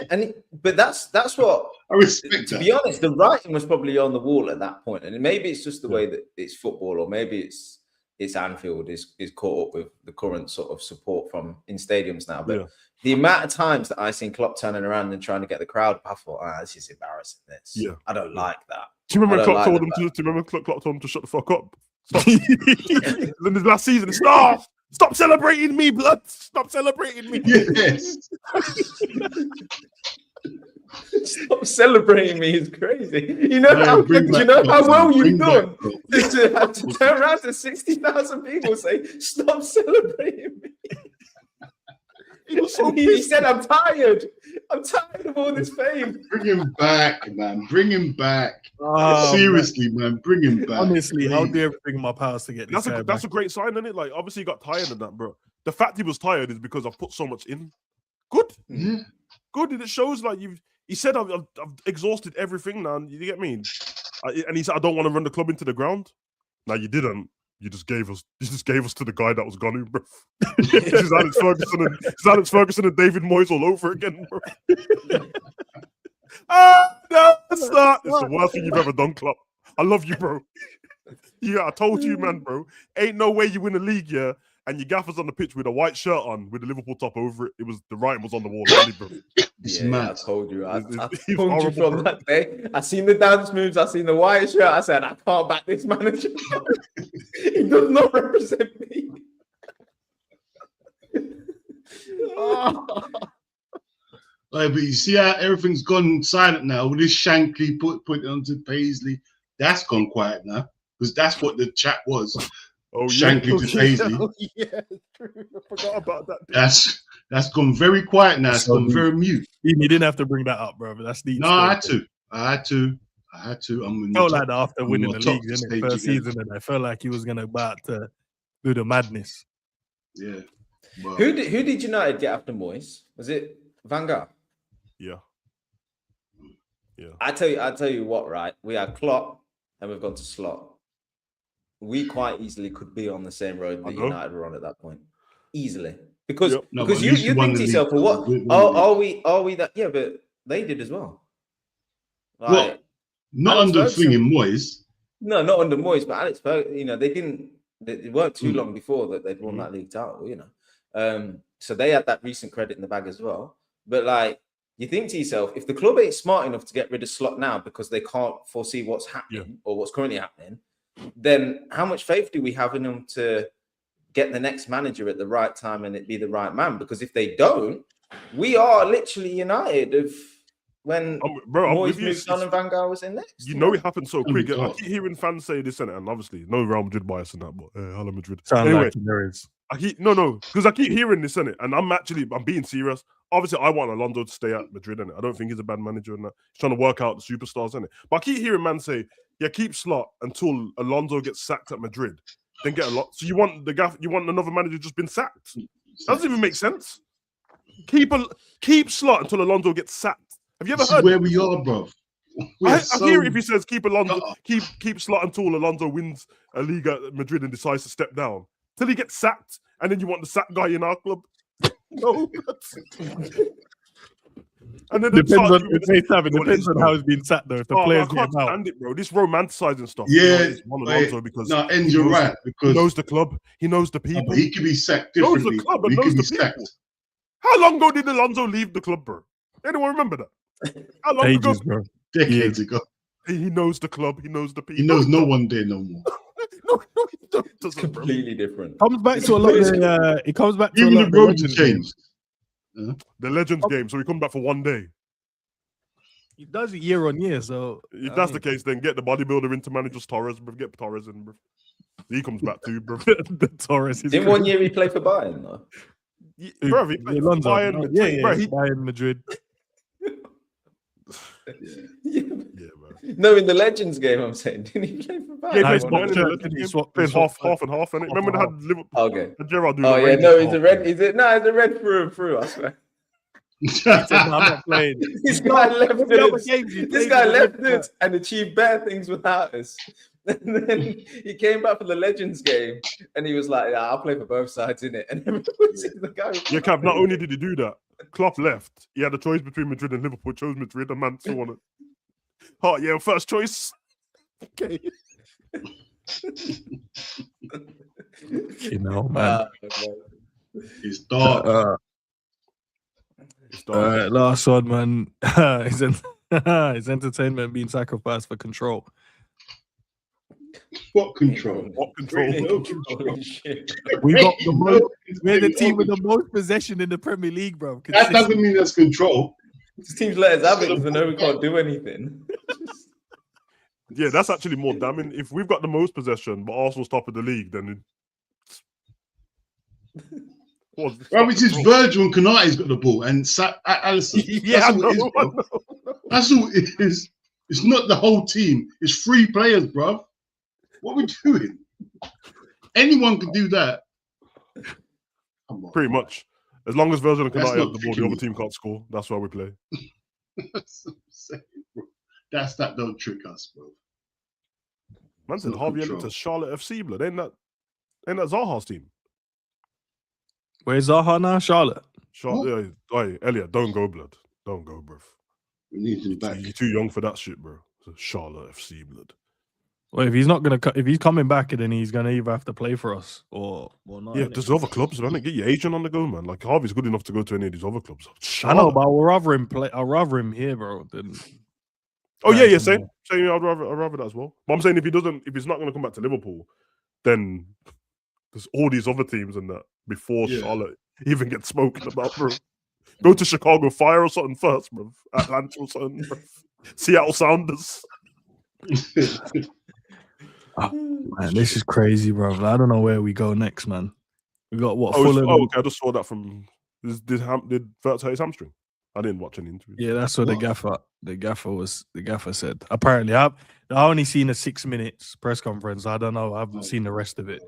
[SPEAKER 4] but that's what
[SPEAKER 2] I respect.
[SPEAKER 4] To be honest, the writing was probably on the wall at that point, and maybe it's just the way that it's football, or maybe it's Anfield is caught up with the current sort of support from in stadiums now. But the amount of times that I seen Klopp turning around and trying to get the crowd, I thought, this is embarrassing. I don't like that.
[SPEAKER 3] Do you remember Klopp told him to shut the fuck up? In his last season, stop celebrating me, blood. Stop celebrating me.
[SPEAKER 2] Yes.
[SPEAKER 4] Stop celebrating me is crazy. You know how well you've done to have to turn around to 60,000 people and say, stop celebrating me. He said, I'm tired of all this fame.
[SPEAKER 2] Bring him back, man. Bring him back. Seriously, man. Bring him back.
[SPEAKER 1] Honestly, I'll do everything in my powers to get this guy back.
[SPEAKER 3] That's a great sign, isn't it? Like, obviously, he got tired of that, bro. The fact he was tired is because I've put so much in. Good.
[SPEAKER 2] Yeah.
[SPEAKER 3] Good. And it shows like he said, I've exhausted everything now. You get me? And he said, I don't want to run the club into the ground. Now, you didn't. You just gave us to the guy that was gone, bro. It's Alex Ferguson and David Moyes all over again, bro. No, it's not. It's the worst thing you've ever done, Klopp. I love you, bro. Yeah, I told you, man, bro. Ain't no way you win a league, yeah. And your gaffer's on the pitch with a white shirt on, with the Liverpool top over it. The writing was on the wall, really, bro.
[SPEAKER 2] It's mad.
[SPEAKER 4] I told you. I told you from that day. I seen the dance moves. I seen the white shirt. I said, I can't back this manager. He does not represent me.
[SPEAKER 2] But you see how everything's gone silent now. With this Shankly put it onto Paisley, that's gone quiet now, because that's what the chat was. Shankly to Paisley.
[SPEAKER 3] Yeah, true. I forgot about that.
[SPEAKER 2] That's gone very quiet now. It's gone very mute.
[SPEAKER 1] You didn't have to bring that up, bro. But that's the.
[SPEAKER 2] No, I had to. I had to. I'm in
[SPEAKER 1] Felt
[SPEAKER 2] the
[SPEAKER 1] like that after
[SPEAKER 2] I'm
[SPEAKER 1] winning
[SPEAKER 2] in
[SPEAKER 1] the
[SPEAKER 2] my
[SPEAKER 1] league,
[SPEAKER 2] top
[SPEAKER 1] didn't it?
[SPEAKER 2] stage
[SPEAKER 1] First
[SPEAKER 2] again.
[SPEAKER 1] season, and I felt like he was gonna about to do the madness.
[SPEAKER 2] Yeah. But
[SPEAKER 4] Who did United get after Moyes? Was it Van Gaal?
[SPEAKER 3] Yeah.
[SPEAKER 4] I tell you what, right? We had Klopp and we've gone to Slot. We quite easily could be on the same road that United were on at that point. Easily. Because
[SPEAKER 2] No,
[SPEAKER 4] because
[SPEAKER 2] but at
[SPEAKER 4] you
[SPEAKER 2] least we won
[SPEAKER 4] think to
[SPEAKER 2] the
[SPEAKER 4] yourself,
[SPEAKER 2] league,
[SPEAKER 4] well,
[SPEAKER 2] though.
[SPEAKER 4] what are we that? Yeah, but they did as well. Like,
[SPEAKER 2] Well, not
[SPEAKER 4] Alex
[SPEAKER 2] under
[SPEAKER 4] Ferguson-
[SPEAKER 2] flinging Moyes.
[SPEAKER 4] No, not under Moyes, but Alex Ferguson, they weren't too long before that they'd won that league title, So they had that recent credit in the bag as well. But like, you think to yourself, if the club ain't smart enough to get rid of Slot now because they can't foresee what's happening or what's currently happening, then how much faith do we have in them to get the next manager at the right time and it be the right man? Because if they don't, we are literally United of when Moyes moved on and Van Gaal was in next.
[SPEAKER 3] You know it happened so quick. I
[SPEAKER 2] God.
[SPEAKER 3] keep hearing fans say this and obviously no Real Madrid bias in that, but Real Madrid.
[SPEAKER 1] Sound
[SPEAKER 3] Anyway,
[SPEAKER 1] like there is.
[SPEAKER 3] because I keep hearing this in it, and I'm being serious. Obviously, I want Alonso to stay at Madrid, and I don't think he's a bad manager, and he's trying to work out the superstars in it. But I keep hearing man say, "Yeah, keep Slot until Alonso gets sacked at Madrid, then get a lot." So you want another manager just been sacked? That doesn't even make sense. Keep Slot until Alonso gets sacked. Have you ever
[SPEAKER 2] This is
[SPEAKER 3] heard
[SPEAKER 2] where we are, bro.
[SPEAKER 3] I hear it if he says keep Alonso, keep Slot until Alonso wins a league at Madrid and decides to step down till he gets sacked, and then you want the sack guy in our club. No, and then
[SPEAKER 1] Depends on how it's been sat though. If the players
[SPEAKER 3] I can't
[SPEAKER 1] get him out,
[SPEAKER 3] stand it, bro. This romanticizing stuff.
[SPEAKER 2] Yeah,
[SPEAKER 3] Alonso because
[SPEAKER 2] and you're right because
[SPEAKER 3] he knows the club, he knows the people.
[SPEAKER 2] but he could be sacked
[SPEAKER 3] He knows
[SPEAKER 2] differently.
[SPEAKER 3] the club and
[SPEAKER 2] He
[SPEAKER 3] knows
[SPEAKER 2] could be
[SPEAKER 3] the people.
[SPEAKER 2] sacked.
[SPEAKER 3] How long ago did Alonso leave the club, bro? Anyone remember that? How long ago?
[SPEAKER 1] ages, bro.
[SPEAKER 2] Decades ago.
[SPEAKER 3] He knows the club, he knows the people.
[SPEAKER 2] He knows no one there no more.
[SPEAKER 3] no, he doesn't, bro.
[SPEAKER 4] Completely different.
[SPEAKER 1] Comes back to a lot. It comes back to
[SPEAKER 2] Even
[SPEAKER 1] a lot
[SPEAKER 2] the
[SPEAKER 1] of
[SPEAKER 2] roads have changed.
[SPEAKER 3] The Legends game, so we come back for one day.
[SPEAKER 1] He does it year on year. So
[SPEAKER 3] If that's the case, then get the bodybuilder into managers Torres, bro. Get Torres in, bro. He comes back too, bro.
[SPEAKER 1] the Torres is
[SPEAKER 4] In 1 year he played for Bayern, though.
[SPEAKER 3] Bro, he played for
[SPEAKER 1] Alonso.
[SPEAKER 3] Bayern. Bro,
[SPEAKER 1] Bayern Madrid.
[SPEAKER 4] Yeah.
[SPEAKER 3] man.
[SPEAKER 4] No, in the Legends game, I'm saying, didn't he play for Bayern?
[SPEAKER 3] Yeah, he plays
[SPEAKER 1] Nah,
[SPEAKER 3] Bayern in the
[SPEAKER 1] he
[SPEAKER 3] Legends game.
[SPEAKER 1] swapped-
[SPEAKER 3] Plays
[SPEAKER 1] he swapped
[SPEAKER 3] half and half, innit? Remember they had Liverpool.
[SPEAKER 4] Okay.
[SPEAKER 3] Gerrard doing
[SPEAKER 4] Oh
[SPEAKER 3] the
[SPEAKER 4] yeah,
[SPEAKER 3] Rangers
[SPEAKER 4] no, he's a
[SPEAKER 3] half,
[SPEAKER 4] red.
[SPEAKER 3] man.
[SPEAKER 4] Is it? No, it's a red through and through. I swear.
[SPEAKER 1] He said, "No, I'm not playing."
[SPEAKER 4] This guy left us.
[SPEAKER 1] games you
[SPEAKER 4] This
[SPEAKER 1] played
[SPEAKER 4] guy
[SPEAKER 1] in the
[SPEAKER 4] left
[SPEAKER 1] red
[SPEAKER 4] us and achieved better things without us. And then he came back for the Legends game, and he was like, "Yeah, I'll play for both sides, innit?" And everyone was in the guy.
[SPEAKER 3] Yeah, Cap, not only did he do that, Klopp left. He had a choice between Madrid and Liverpool. Chose Madrid, and man still won it. Oh, yeah, first choice. Okay.
[SPEAKER 1] You know, man.
[SPEAKER 2] It's dark.
[SPEAKER 3] It's dark.
[SPEAKER 1] Last one, man. His entertainment being sacrificed for control.
[SPEAKER 2] What control?
[SPEAKER 3] What control?
[SPEAKER 4] Holy shit.
[SPEAKER 1] We got the most, we're the team with the most possession in the Premier League, bro.
[SPEAKER 2] That doesn't mean that's control.
[SPEAKER 4] This team's let us have it because they know we can't do anything.
[SPEAKER 3] Yeah, that's actually more damning. If we've got the most possession, but Arsenal's top of the league, then
[SPEAKER 2] Right, which is Virgil and Konate's got the ball and Alisson.
[SPEAKER 3] Yeah,
[SPEAKER 2] That's all it is, bro. That's all it is. It's not the whole team. It's 3 players, bro. What are we doing? Anyone can do that. Come on.
[SPEAKER 3] pretty much. As long as Virgil and
[SPEAKER 2] That's
[SPEAKER 3] Konate
[SPEAKER 2] not
[SPEAKER 3] have the ball, the
[SPEAKER 2] tricking
[SPEAKER 3] other
[SPEAKER 2] me.
[SPEAKER 3] team can't score. That's why we play.
[SPEAKER 2] That's what I'm saying, bro. That's that don't trick us, bro.
[SPEAKER 3] Man said
[SPEAKER 2] No
[SPEAKER 3] Harvey
[SPEAKER 2] control.
[SPEAKER 3] Elliott to Charlotte FC, blood. Ain't that Zaha's team?
[SPEAKER 1] Where's Zaha now? Charlotte.
[SPEAKER 3] Charlotte, hey, Elliot, don't go, blood. Don't go, bruv.
[SPEAKER 2] We need him back.
[SPEAKER 3] You're too young for that shit, bro. So Charlotte FC, blood.
[SPEAKER 1] Well, if he's not gonna, if he's coming back, then he's gonna either have to play for us or not.
[SPEAKER 3] Yeah,
[SPEAKER 1] innit?
[SPEAKER 3] there's other clubs, man. Get your agent on the go, man. Like Harvey's good enough to go to any of these other clubs.
[SPEAKER 1] I know,
[SPEAKER 3] Charlotte.
[SPEAKER 1] but I'd rather him play. I'd rather him here, bro. Than
[SPEAKER 3] Oh yeah,
[SPEAKER 1] Yeah,
[SPEAKER 3] same. I'd rather that as well. But I'm saying if he's not going to come back to Liverpool, then there's all these other teams and that before
[SPEAKER 2] Yeah.
[SPEAKER 3] Charlotte even gets spoken about, bro. Go to Chicago Fire or something first, bro. Atlanta or something, bro. Seattle Sounders.
[SPEAKER 1] man, this is crazy, bro. I don't know where we go next, man. We got what?
[SPEAKER 3] Oh,
[SPEAKER 1] Fulham.
[SPEAKER 3] okay. I just saw that from. Did Verts hurt his hamstring? I didn't watch any interviews.
[SPEAKER 1] Yeah, that's what the gaffer said. Apparently, I only seen a 6 minutes press conference. I don't know. I haven't seen the rest of it.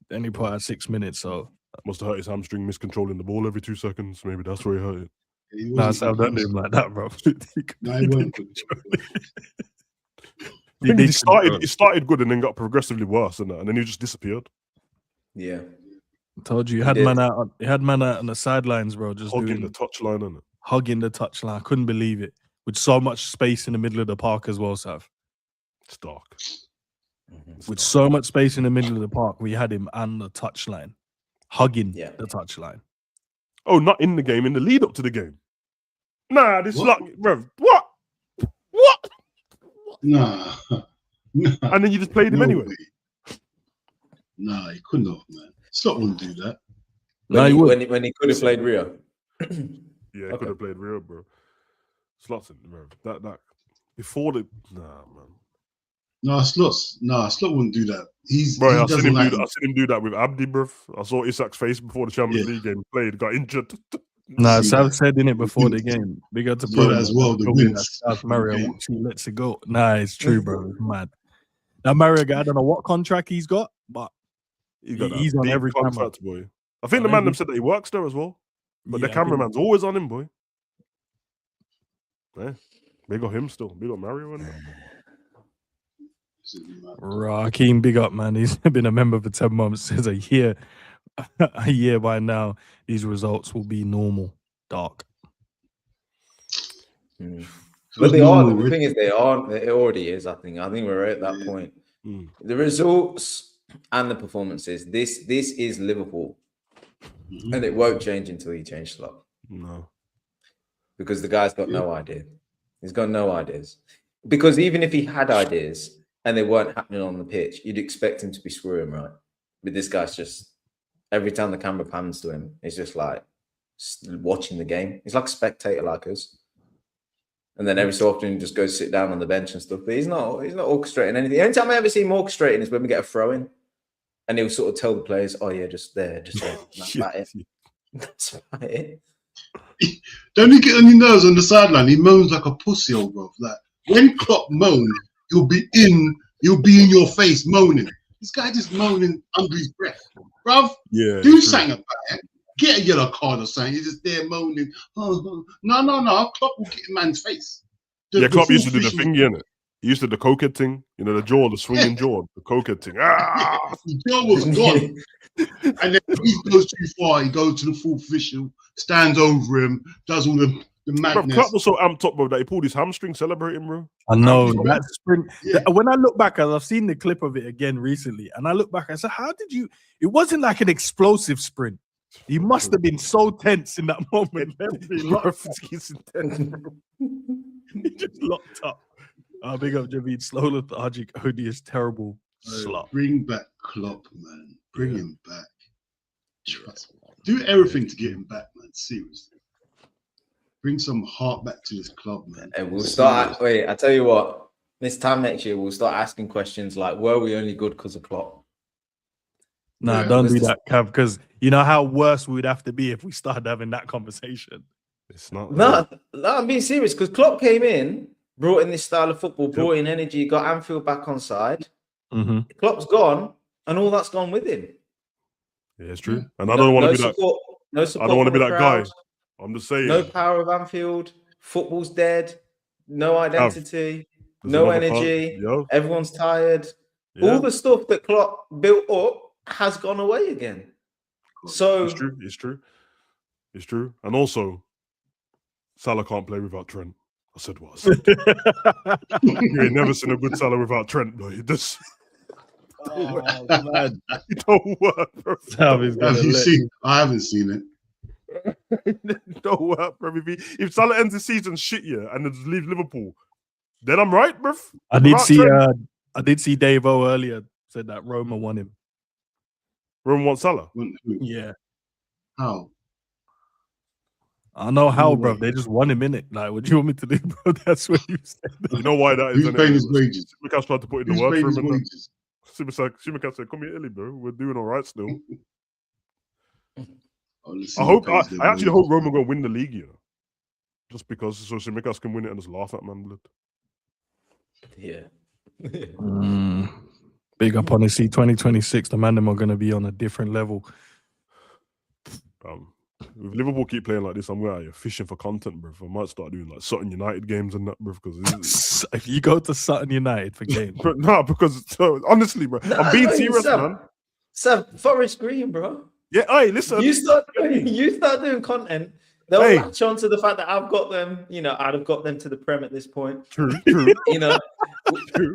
[SPEAKER 1] Then he put out 6 minutes, so
[SPEAKER 3] Must have hurt his hamstring miscontrolling the ball every 2 seconds. Maybe that's where he hurt it.
[SPEAKER 1] nah, Sam, don't do him like that, bro.
[SPEAKER 2] No, he weren't good.
[SPEAKER 3] I think it started good and then got progressively worse, and then he just disappeared.
[SPEAKER 4] Yeah.
[SPEAKER 1] Told you, he had man out on the sidelines, bro, just
[SPEAKER 3] Hugging the touchline, innit?
[SPEAKER 1] hugging the touchline. I couldn't believe it. With so much space in the middle of the park as well, Sav.
[SPEAKER 3] It's dark.
[SPEAKER 1] With so much space in the middle of the park, we had him on the touchline, hugging the touchline.
[SPEAKER 3] Oh, not in the game, in the lead up to the game. Nah, this
[SPEAKER 2] What?
[SPEAKER 3] luck, bro. What? What?
[SPEAKER 2] Nah.
[SPEAKER 3] And then you just played him anyway.
[SPEAKER 2] Way. Nah, he couldn't have, man. Slot wouldn't do that.
[SPEAKER 4] When he could have played Rio.
[SPEAKER 3] Yeah, could have played real, bro. Slots in, bro. That before the man.
[SPEAKER 2] Slot wouldn't do that.
[SPEAKER 3] Bro,
[SPEAKER 2] I
[SPEAKER 3] I seen him do that with Abdi, bro. I saw Isak's face before the Champions League game played, got injured.
[SPEAKER 1] Nah,
[SPEAKER 2] See
[SPEAKER 1] Sav
[SPEAKER 2] that.
[SPEAKER 1] said in it before the
[SPEAKER 2] wins.
[SPEAKER 1] game. Big up to
[SPEAKER 2] Saw that as well, the wins.
[SPEAKER 1] South Mario, he lets it go. Nah, it's true, bro. It's mad. That Mario guy, I don't know what contract he's got, but he's on every camera.
[SPEAKER 3] Boy. I think the man them said that he works there as well. But the cameraman's always on him, boy. Yeah. Big up him still. Big up Mario.
[SPEAKER 1] Raheem, big up, man. He's been a member for 10 months. Says a year by now, these results will be normal. Dark.
[SPEAKER 4] But they are. The thing is, they are. It already is. I think we're at that point. The results and the performances. This is Liverpool, and it won't change until you change Slot.
[SPEAKER 3] No,
[SPEAKER 4] because the guy's got no idea. He's got no ideas. Because even if he had ideas and they weren't happening on the pitch, you'd expect him to be screwing, right? But this guy's just, every time the camera pans to him, he's just like watching the game. He's like a spectator like us. And then every so often he just goes sit down on the bench and stuff. But he's not orchestrating anything. The only time I ever see him orchestrating is when we get a throw in. And he'll sort of tell the players, oh yeah, just there. That's about it. That's about it.
[SPEAKER 2] Don't he get on your nerves on the sideline? He moans like a pussy, old bro. Like when Klopp moans, he'll be in your face moaning. This guy just moaning under his breath, bruv.
[SPEAKER 3] Yeah,
[SPEAKER 2] do something about it. Get a yellow card or something. He's just there moaning. Oh, no. Klopp will get in man's face.
[SPEAKER 3] Klopp used to do the thing, innit? He used to do the cokehead thing, the swinging jaw, the cokehead thing. Ah!
[SPEAKER 2] The jaw was gone. And then if he goes too far, he goes to the full official, stands over him, does all the madness.
[SPEAKER 3] Bro, Klopp was so amped up, bro, that he pulled his hamstring celebrating, bro.
[SPEAKER 1] I know that sprint. Yeah. When I look back, I've seen the clip of it again recently, and I look back, I said, "How did you?" It wasn't like an explosive sprint. He must have been so tense in that moment. He just locked up. Big up Javid. Slow, lethargic, odious, terrible slot.
[SPEAKER 2] Bring back Klopp, man. Bring him back. Trust me. Do everything to get him back, man. Seriously. Bring some heart back to this club, man.
[SPEAKER 4] And we'll start. Wait, I tell you what. This time next year, we'll start asking questions like, "Were we only good because of Klopp?"
[SPEAKER 1] Nah, don't do that, Cav. Because you know how worse we would have to be if we started having that conversation.
[SPEAKER 3] It's not.
[SPEAKER 4] No, I'm being serious. Because Klopp came in, brought in this style of football, brought in energy, got Anfield back on side. Klopp's gone, and all that's gone with him.
[SPEAKER 3] Yeah, it's true. And I don't want to be
[SPEAKER 4] support,
[SPEAKER 3] that. I don't want to be that guy. I'm just saying.
[SPEAKER 4] No power of Anfield. Football's dead. No identity. No energy. Everyone's tired. Yeah. All the stuff that Klopp built up has gone away again. So
[SPEAKER 3] it's true. And also, Salah can't play without Trent. I said what I said. You ain't never seen a good Salah without Trent, though. It just
[SPEAKER 1] man.
[SPEAKER 3] It don't work, bro.
[SPEAKER 2] Have you seen? I haven't seen it.
[SPEAKER 3] It don't work, bro. If Salah ends the season shit and then just leaves Liverpool, then I'm right, bro.
[SPEAKER 1] I did see Dave O earlier said that Roma won him.
[SPEAKER 3] Roma wants Salah?
[SPEAKER 1] Yeah.
[SPEAKER 2] How?
[SPEAKER 1] I know how, bro. They just won him in it. Like, what do you want me to do, bro? That's what you said.
[SPEAKER 3] You know why that is?
[SPEAKER 2] Who's paying his wages?
[SPEAKER 3] Simicast tried to put in the work for him. Simicast said, "Come here, Illy, bro. We're doing all right still." I actually hope Roma gonna win the league. just because so Simicas can win it and just laugh at man, blood.
[SPEAKER 4] Yeah.
[SPEAKER 1] Big up, honestly. 2026, the man them are going to be on a different level.
[SPEAKER 3] If Liverpool keep playing like this, I'm going to fishing for content, bro. I might start doing like Sutton United games and that, bro. Because
[SPEAKER 1] if you go to Sutton United for games,
[SPEAKER 3] but no, because honestly, bro, I'm being serious, man.
[SPEAKER 4] Forest Green, bro.
[SPEAKER 3] Yeah, hey, listen.
[SPEAKER 4] You start doing content. They'll latch on to the fact that I've got them. You know, I'd have got them to the Prem at this point.
[SPEAKER 3] True.
[SPEAKER 4] You know,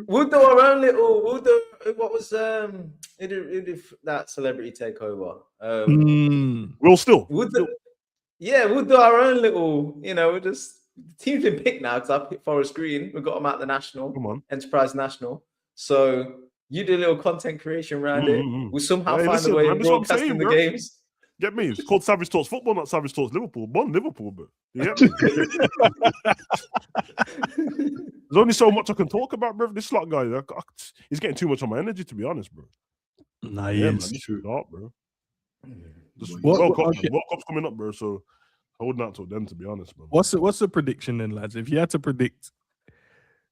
[SPEAKER 4] we'll do our own little. We'll do what was that celebrity takeover.
[SPEAKER 3] We'll still.
[SPEAKER 4] We'll do our own little. You know, the team's been picked now because I picked Forest Green. We got them at the National.
[SPEAKER 3] Come on,
[SPEAKER 4] Enterprise National. So you do a little content creation around it. We'll somehow find a way of broadcasting the games.
[SPEAKER 3] Get me? It's called Savage Talks Football, not Savage Talks Liverpool. Born Liverpool, but you get me? There's only so much I can talk about, bro. This slot guy, he's getting too much on my energy, to be honest, bro.
[SPEAKER 1] Nah, he is.
[SPEAKER 3] Up, bro. World Cup's coming up, bro. So holding out till then, to be honest, bro.
[SPEAKER 1] What's the prediction then, lads? If you had to predict,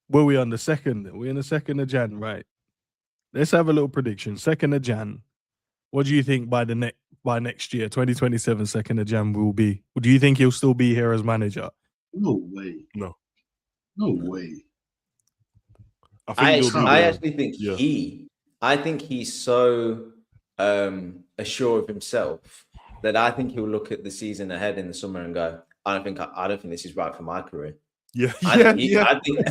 [SPEAKER 1] were we on the 2nd? We're in the 2nd of Jan, right? Let's have a little prediction. 2nd of Jan. What do you think by next year, 2027, 2nd of Jan will be? Do you think he'll still be here as manager?
[SPEAKER 2] No way.
[SPEAKER 3] No
[SPEAKER 2] way.
[SPEAKER 4] I actually think I think he's so assured of himself that I think he'll look at the season ahead in the summer and go, I don't think this is right for my career.
[SPEAKER 1] I think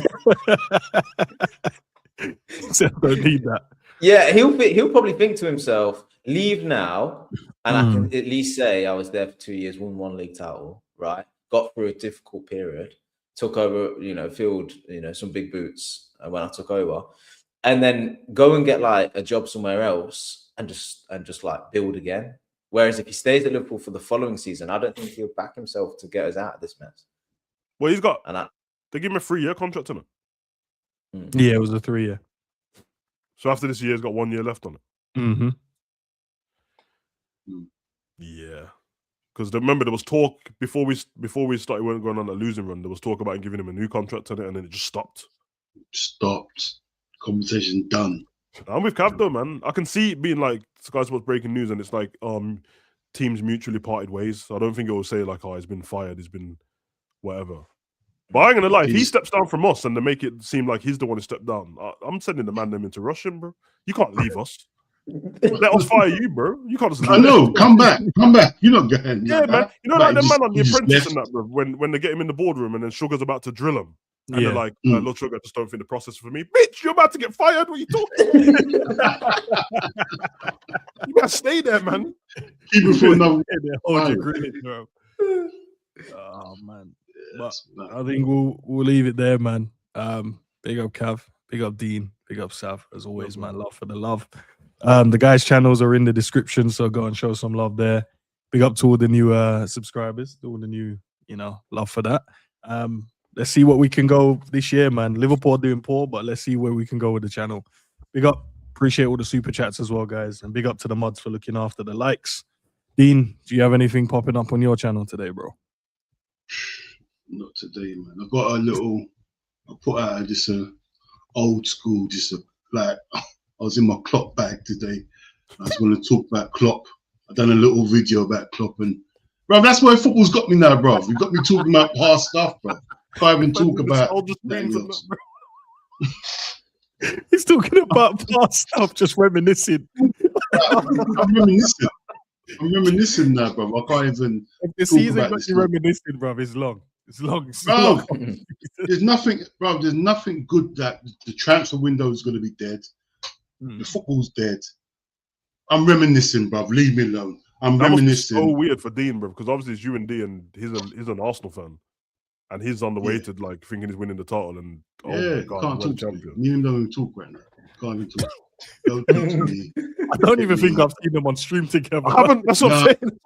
[SPEAKER 1] so don't need that.
[SPEAKER 4] Yeah, he'll probably think to himself, leave now, and I can at least say I was there for 2 years, won 1 league title, right? Got through a difficult period, took over, filled, some big boots when I took over, and then go and get like a job somewhere else and just like build again. Whereas if he stays at Liverpool for the following season, I don't think he'll back himself to get us out of this mess.
[SPEAKER 3] Well, he's got, they give him a 3-year contract, isn't it?
[SPEAKER 1] Yeah, it was a 3-year.
[SPEAKER 3] So after this year, he's got 1 year left on it.
[SPEAKER 1] Mm-hmm.
[SPEAKER 3] Yeah, because remember there was talk before we started going on a losing run. There was talk about giving him a new contract on it, and then it just stopped.
[SPEAKER 2] Conversation done.
[SPEAKER 3] I'm with Cav though, man. I can see it being like Sky Sports breaking news, and it's like teams mutually parted ways. So I don't think it will say like, oh, he's been fired, he's been whatever. But I ain't gonna lie, if he steps down from us and they make it seem like he's the one who stepped down, I'm sending the man them into Russian, bro. You can't leave us. Let us fire you, bro. You can't just leave.
[SPEAKER 2] I know. Come back. You're not going.
[SPEAKER 3] Yeah, man. You know, like the man on The Apprentice and that, bro. When they get him in the boardroom and then Sugar's about to drill him, and they're like, "Look, Sugar, just don't think the process for me, bitch. You're about to get fired. What are you talking? You gotta stay there, man.
[SPEAKER 2] Keep it for another.
[SPEAKER 1] Bro. Oh man. But I think we'll leave it there, man. Big up Cav, big up Dean, big up Sav, as always, man. Love for the love. The guys' channels are in the description, so go and show some love there. Big up to all the new subscribers, all the new, love for that. Let's see what we can go this year, man. Liverpool are doing poor, but let's see where we can go with the channel. Big up, appreciate all the super chats as well, guys, and big up to the mods for looking after the likes. Dean, do you have anything popping up on your channel today, bro?
[SPEAKER 2] Not today, man. I got I put out just old school, I was in my Klopp bag today. I just want to talk about Klopp. I've done a little video about Klopp, and bro, that's where football's got me now, bro. You got me talking about past stuff, bro. Can't even talk about that.
[SPEAKER 1] He's talking about past stuff, just reminiscing.
[SPEAKER 2] I'm reminiscing now, bro. I can't even.
[SPEAKER 1] If the season got you reminiscing, bro, it's long. It's long.
[SPEAKER 2] There's nothing, bro. There's nothing good that the transfer window is going to be dead. The football's dead. I'm reminiscing, bro. Leave me alone. I'm reminiscing.
[SPEAKER 3] So weird for Dean, bro, because obviously it's you and D, and he's an Arsenal fan, and he's on the way to like thinking he's winning the title. And my God,
[SPEAKER 2] can't talk to me. Me and him don't even talk right now. Can't even talk. Don't talk to me.
[SPEAKER 1] I don't even think I've seen them on stream together.
[SPEAKER 3] I haven't. That's what I'm saying.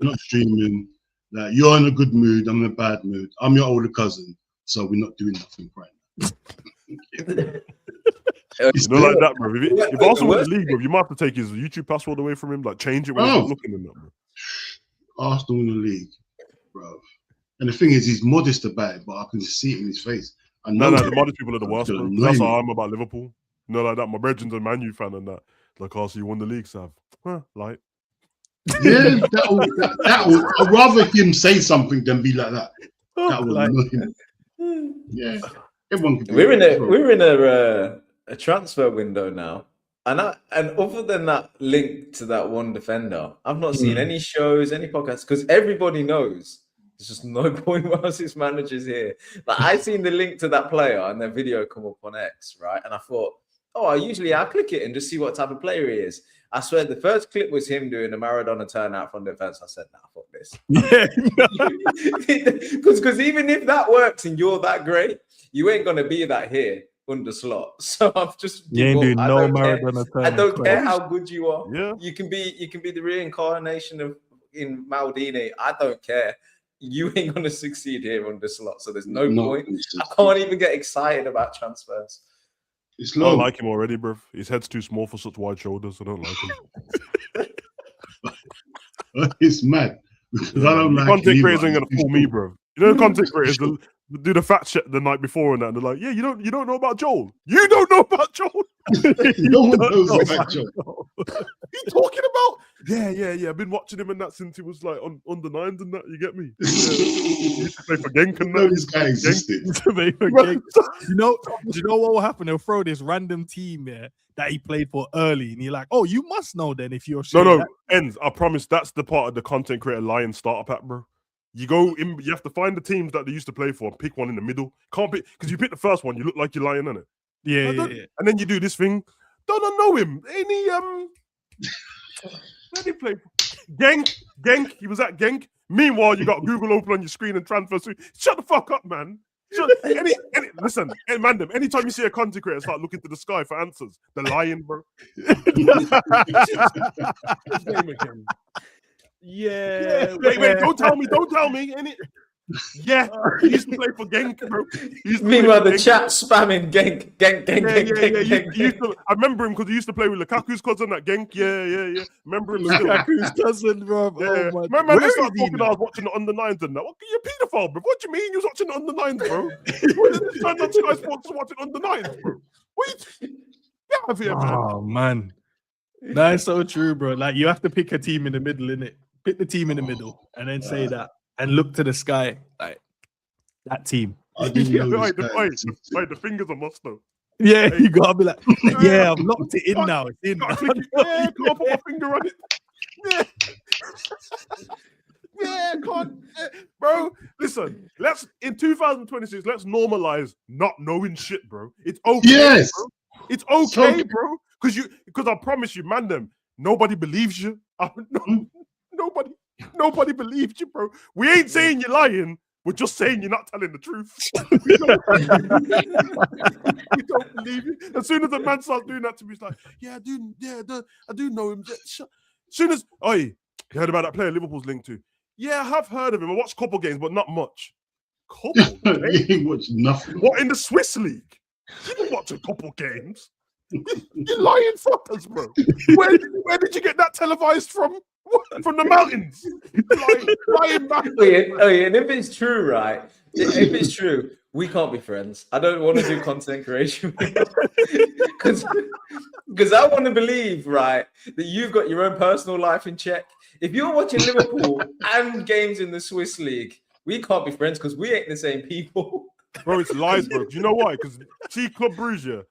[SPEAKER 2] Not streaming. Like, you're in a good mood. I'm in a bad mood. I'm your older cousin, so we're not doing nothing right now.
[SPEAKER 3] It's not like that, bro. If Arsenal win the league, bro, you might have to take his YouTube password away from him, like change it when he's not looking in that, bro.
[SPEAKER 2] Arsenal in the league, bro. And the thing is, he's modest about it, but I can just see it in his face. I know
[SPEAKER 3] No, the modest people are the worst, bro.
[SPEAKER 2] Annoying
[SPEAKER 3] That's
[SPEAKER 2] me.
[SPEAKER 3] how I'm about Liverpool. You know, like that. My brethren's a Man U fan and that. Like, oh, so you won the league, Sav. Like.
[SPEAKER 2] Yeah, I'd rather him say something than be like that. That would annoy him. Yeah, everyone can do
[SPEAKER 4] We're in a transfer window now, and other than that link to that one defender, I've not seen any shows, any podcasts, because everybody knows there's just no point whilst this manager's here. Like I seen the link to that player and their video come up on X, right? And I thought, oh, I'll click it and just see what type of player he is. I swear the first clip was him doing a Maradona turnout from defense. I said, nah, fuck this.
[SPEAKER 1] Yeah.
[SPEAKER 4] Because even if that works and you're that great, you ain't gonna be that here under Slot. So I've just
[SPEAKER 1] You ain't doing no Maradona turnout.
[SPEAKER 4] I don't care how good you are.
[SPEAKER 3] Yeah.
[SPEAKER 4] You can be the reincarnation of in Maldini. I don't care. You ain't gonna succeed here under Slot. So there's no point. I can't even get excited about transfers.
[SPEAKER 2] It's
[SPEAKER 3] I
[SPEAKER 2] low.
[SPEAKER 3] don't like him already, bro. His head's too small for such wide shoulders. I don't like him.
[SPEAKER 2] It's mad. Because I don't like
[SPEAKER 3] content
[SPEAKER 2] him
[SPEAKER 3] creators ain't
[SPEAKER 2] either.
[SPEAKER 3] gonna fool me, bro. You know, content creators do the fact check the night before and that. And they're like, "Yeah, you don't know about Joel. You don't know about Joel.
[SPEAKER 2] No one knows about Joel.
[SPEAKER 3] What are you talking about? Yeah. I've been watching him and that since he was like on the nines and that. You get me? Yeah. He used to play for Genk and
[SPEAKER 2] know
[SPEAKER 3] that.
[SPEAKER 2] this guy existed.
[SPEAKER 1] You know what will happen? They'll throw this random team that he played for early, and you're like, oh, you must know then if you're sure.
[SPEAKER 3] No, ends. I promise that's the part of the content creator lion starter pack, bro. You go in, you have to find the teams that they used to play for and pick one in the middle. Can't pick because you pick the first one, you look like you're lying on it.
[SPEAKER 1] Yeah.
[SPEAKER 3] And then you do this thing. Don't I know him? Any where did he play? Genk. He was at Genk. Meanwhile, you got Google open on your screen and transfer. Shut the fuck up, man. Listen, Mandem, anytime you see a content creator start looking to the sky for answers, they're lying, bro. His name again. Yeah. Wait, don't tell me. Yeah, he used to play for Genk, bro.
[SPEAKER 4] Meanwhile, the chat spamming Genk.
[SPEAKER 3] Yeah. I remember him because he used to play with Lukaku's cousin at Genk. Yeah. Remember him still.
[SPEAKER 1] Lukaku's cousin, bro.
[SPEAKER 3] Yeah.
[SPEAKER 1] Oh my.
[SPEAKER 3] Remember they started talking I was watching the under nines and that. You're a paedophile, bro. What do you mean you was watching the under nines, bro? What turned on Sky Sports watching under nines, bro? What? Get out of here, man.
[SPEAKER 1] Oh man, that's so true, bro. Like you have to pick a team in the middle, innit? Pick the team in the middle, and then say that, and look to the sky, like that team.
[SPEAKER 3] The fingers are must though.
[SPEAKER 1] Yeah, you gotta be like, yeah, I've locked it in now. It's in.
[SPEAKER 3] Can't put my finger on it. Yeah, can't, bro. Listen, in 2026, let's normalize not knowing shit, bro. It's okay.
[SPEAKER 2] Yes,
[SPEAKER 3] bro. It's okay, bro. Because I promise you, man, nobody believes you. Nobody believes you, bro. We ain't saying you're lying. We're just saying you're not telling the truth. We don't believe you. As soon as a man starts doing that to me, it's like, yeah, I do know him. As soon as, you heard about that player Liverpool's linked to? Yeah, I have heard of him. I watched a couple games, but not much. Couple games?
[SPEAKER 2] He watched nothing.
[SPEAKER 3] What, in the Swiss league? You didn't watch a couple games. You're lying fuckers, bro. Where did you get that televised from? From the mountains. Lying back.
[SPEAKER 4] And if it's true, right? If it's true, we can't be friends. I don't want to do content creation because I want to believe, right, that you've got your own personal life in check. If you're watching Liverpool and games in the Swiss league, we can't be friends because we ain't the same people.
[SPEAKER 3] Bro, it's lies, bro. Do you know why? Because see, Club Brugge,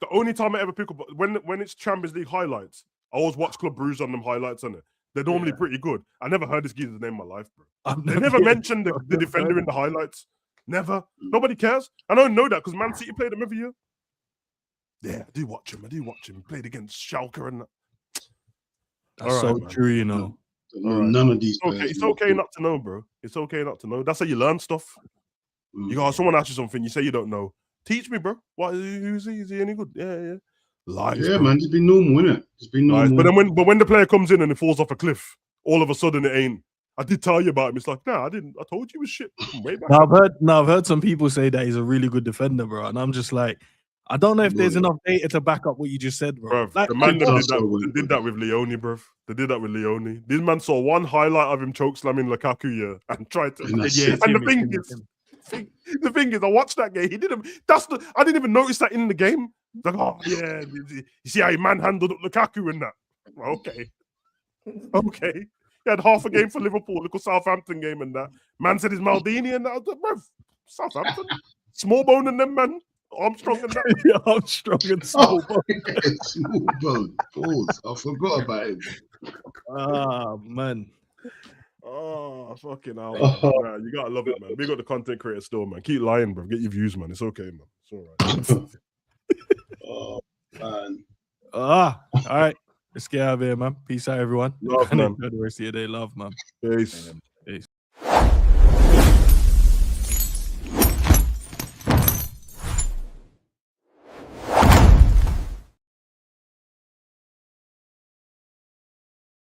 [SPEAKER 3] the only time I ever pick up when it's Champions League highlights, I always watch Club Brugge on them highlights, on it. They're normally pretty good. I never heard this geezer's name in my life, bro. They never mentioned the defender in the highlights. Never. Nobody cares. I don't know that because Man City played him every year. Yeah, I do watch him. He played against Schalke and that.
[SPEAKER 1] That's so true, you know.
[SPEAKER 2] None of these.
[SPEAKER 3] It's okay not to know, bro. It's okay not to know. That's how you learn stuff. You got someone asks you something, you say you don't know. Teach me, bro. What? Who's he? Is he any good? Yeah. Lies,
[SPEAKER 2] yeah,
[SPEAKER 3] bro.
[SPEAKER 2] man. It's been normal, innit? It's been normal.
[SPEAKER 3] Lies. But when the player comes in and it falls off a cliff, all of a sudden it ain't. I did tell you about him. It's like, nah, I didn't. I told you he was shit. Way back.
[SPEAKER 1] I've heard some people say that he's a really good defender, bro, and I'm just like, I don't know if there's enough data to back up what you just said, bro.
[SPEAKER 3] Bruv,
[SPEAKER 1] Like,
[SPEAKER 3] the man
[SPEAKER 2] I
[SPEAKER 3] that
[SPEAKER 2] saw
[SPEAKER 3] did that with Leone, bruv. They did that with Leone. This man saw one highlight of him choke slamming Lukaku, yeah, and tried to.
[SPEAKER 2] And that's
[SPEAKER 1] yeah,
[SPEAKER 2] it.
[SPEAKER 3] And
[SPEAKER 1] it's him, it's
[SPEAKER 3] the thing is, I watched that game. He didn't. I didn't even notice that in the game. Like, oh yeah, you see how he manhandled up Lukaku and that. Okay. He had half a game for Liverpool, little Southampton game and that. Man said he's Maldini and that. I was like, bruv, Southampton, small bone and them man, Armstrong and that.
[SPEAKER 1] Yeah, I'm strong and small.
[SPEAKER 2] Oh, yeah, small bone. Pause. I forgot about him.
[SPEAKER 1] Ah, man.
[SPEAKER 3] Oh, fucking hell.
[SPEAKER 2] Oh.
[SPEAKER 3] Nah, you gotta love it, man. We got the content creator still, man. Keep lying, bro. Get your views, man. It's okay, man. It's all right.
[SPEAKER 2] Oh, man.
[SPEAKER 1] All right. Let's get out of here, man. Peace out, everyone.
[SPEAKER 3] Love, man.
[SPEAKER 1] Enjoy the rest of your day. Love, man.
[SPEAKER 3] Peace.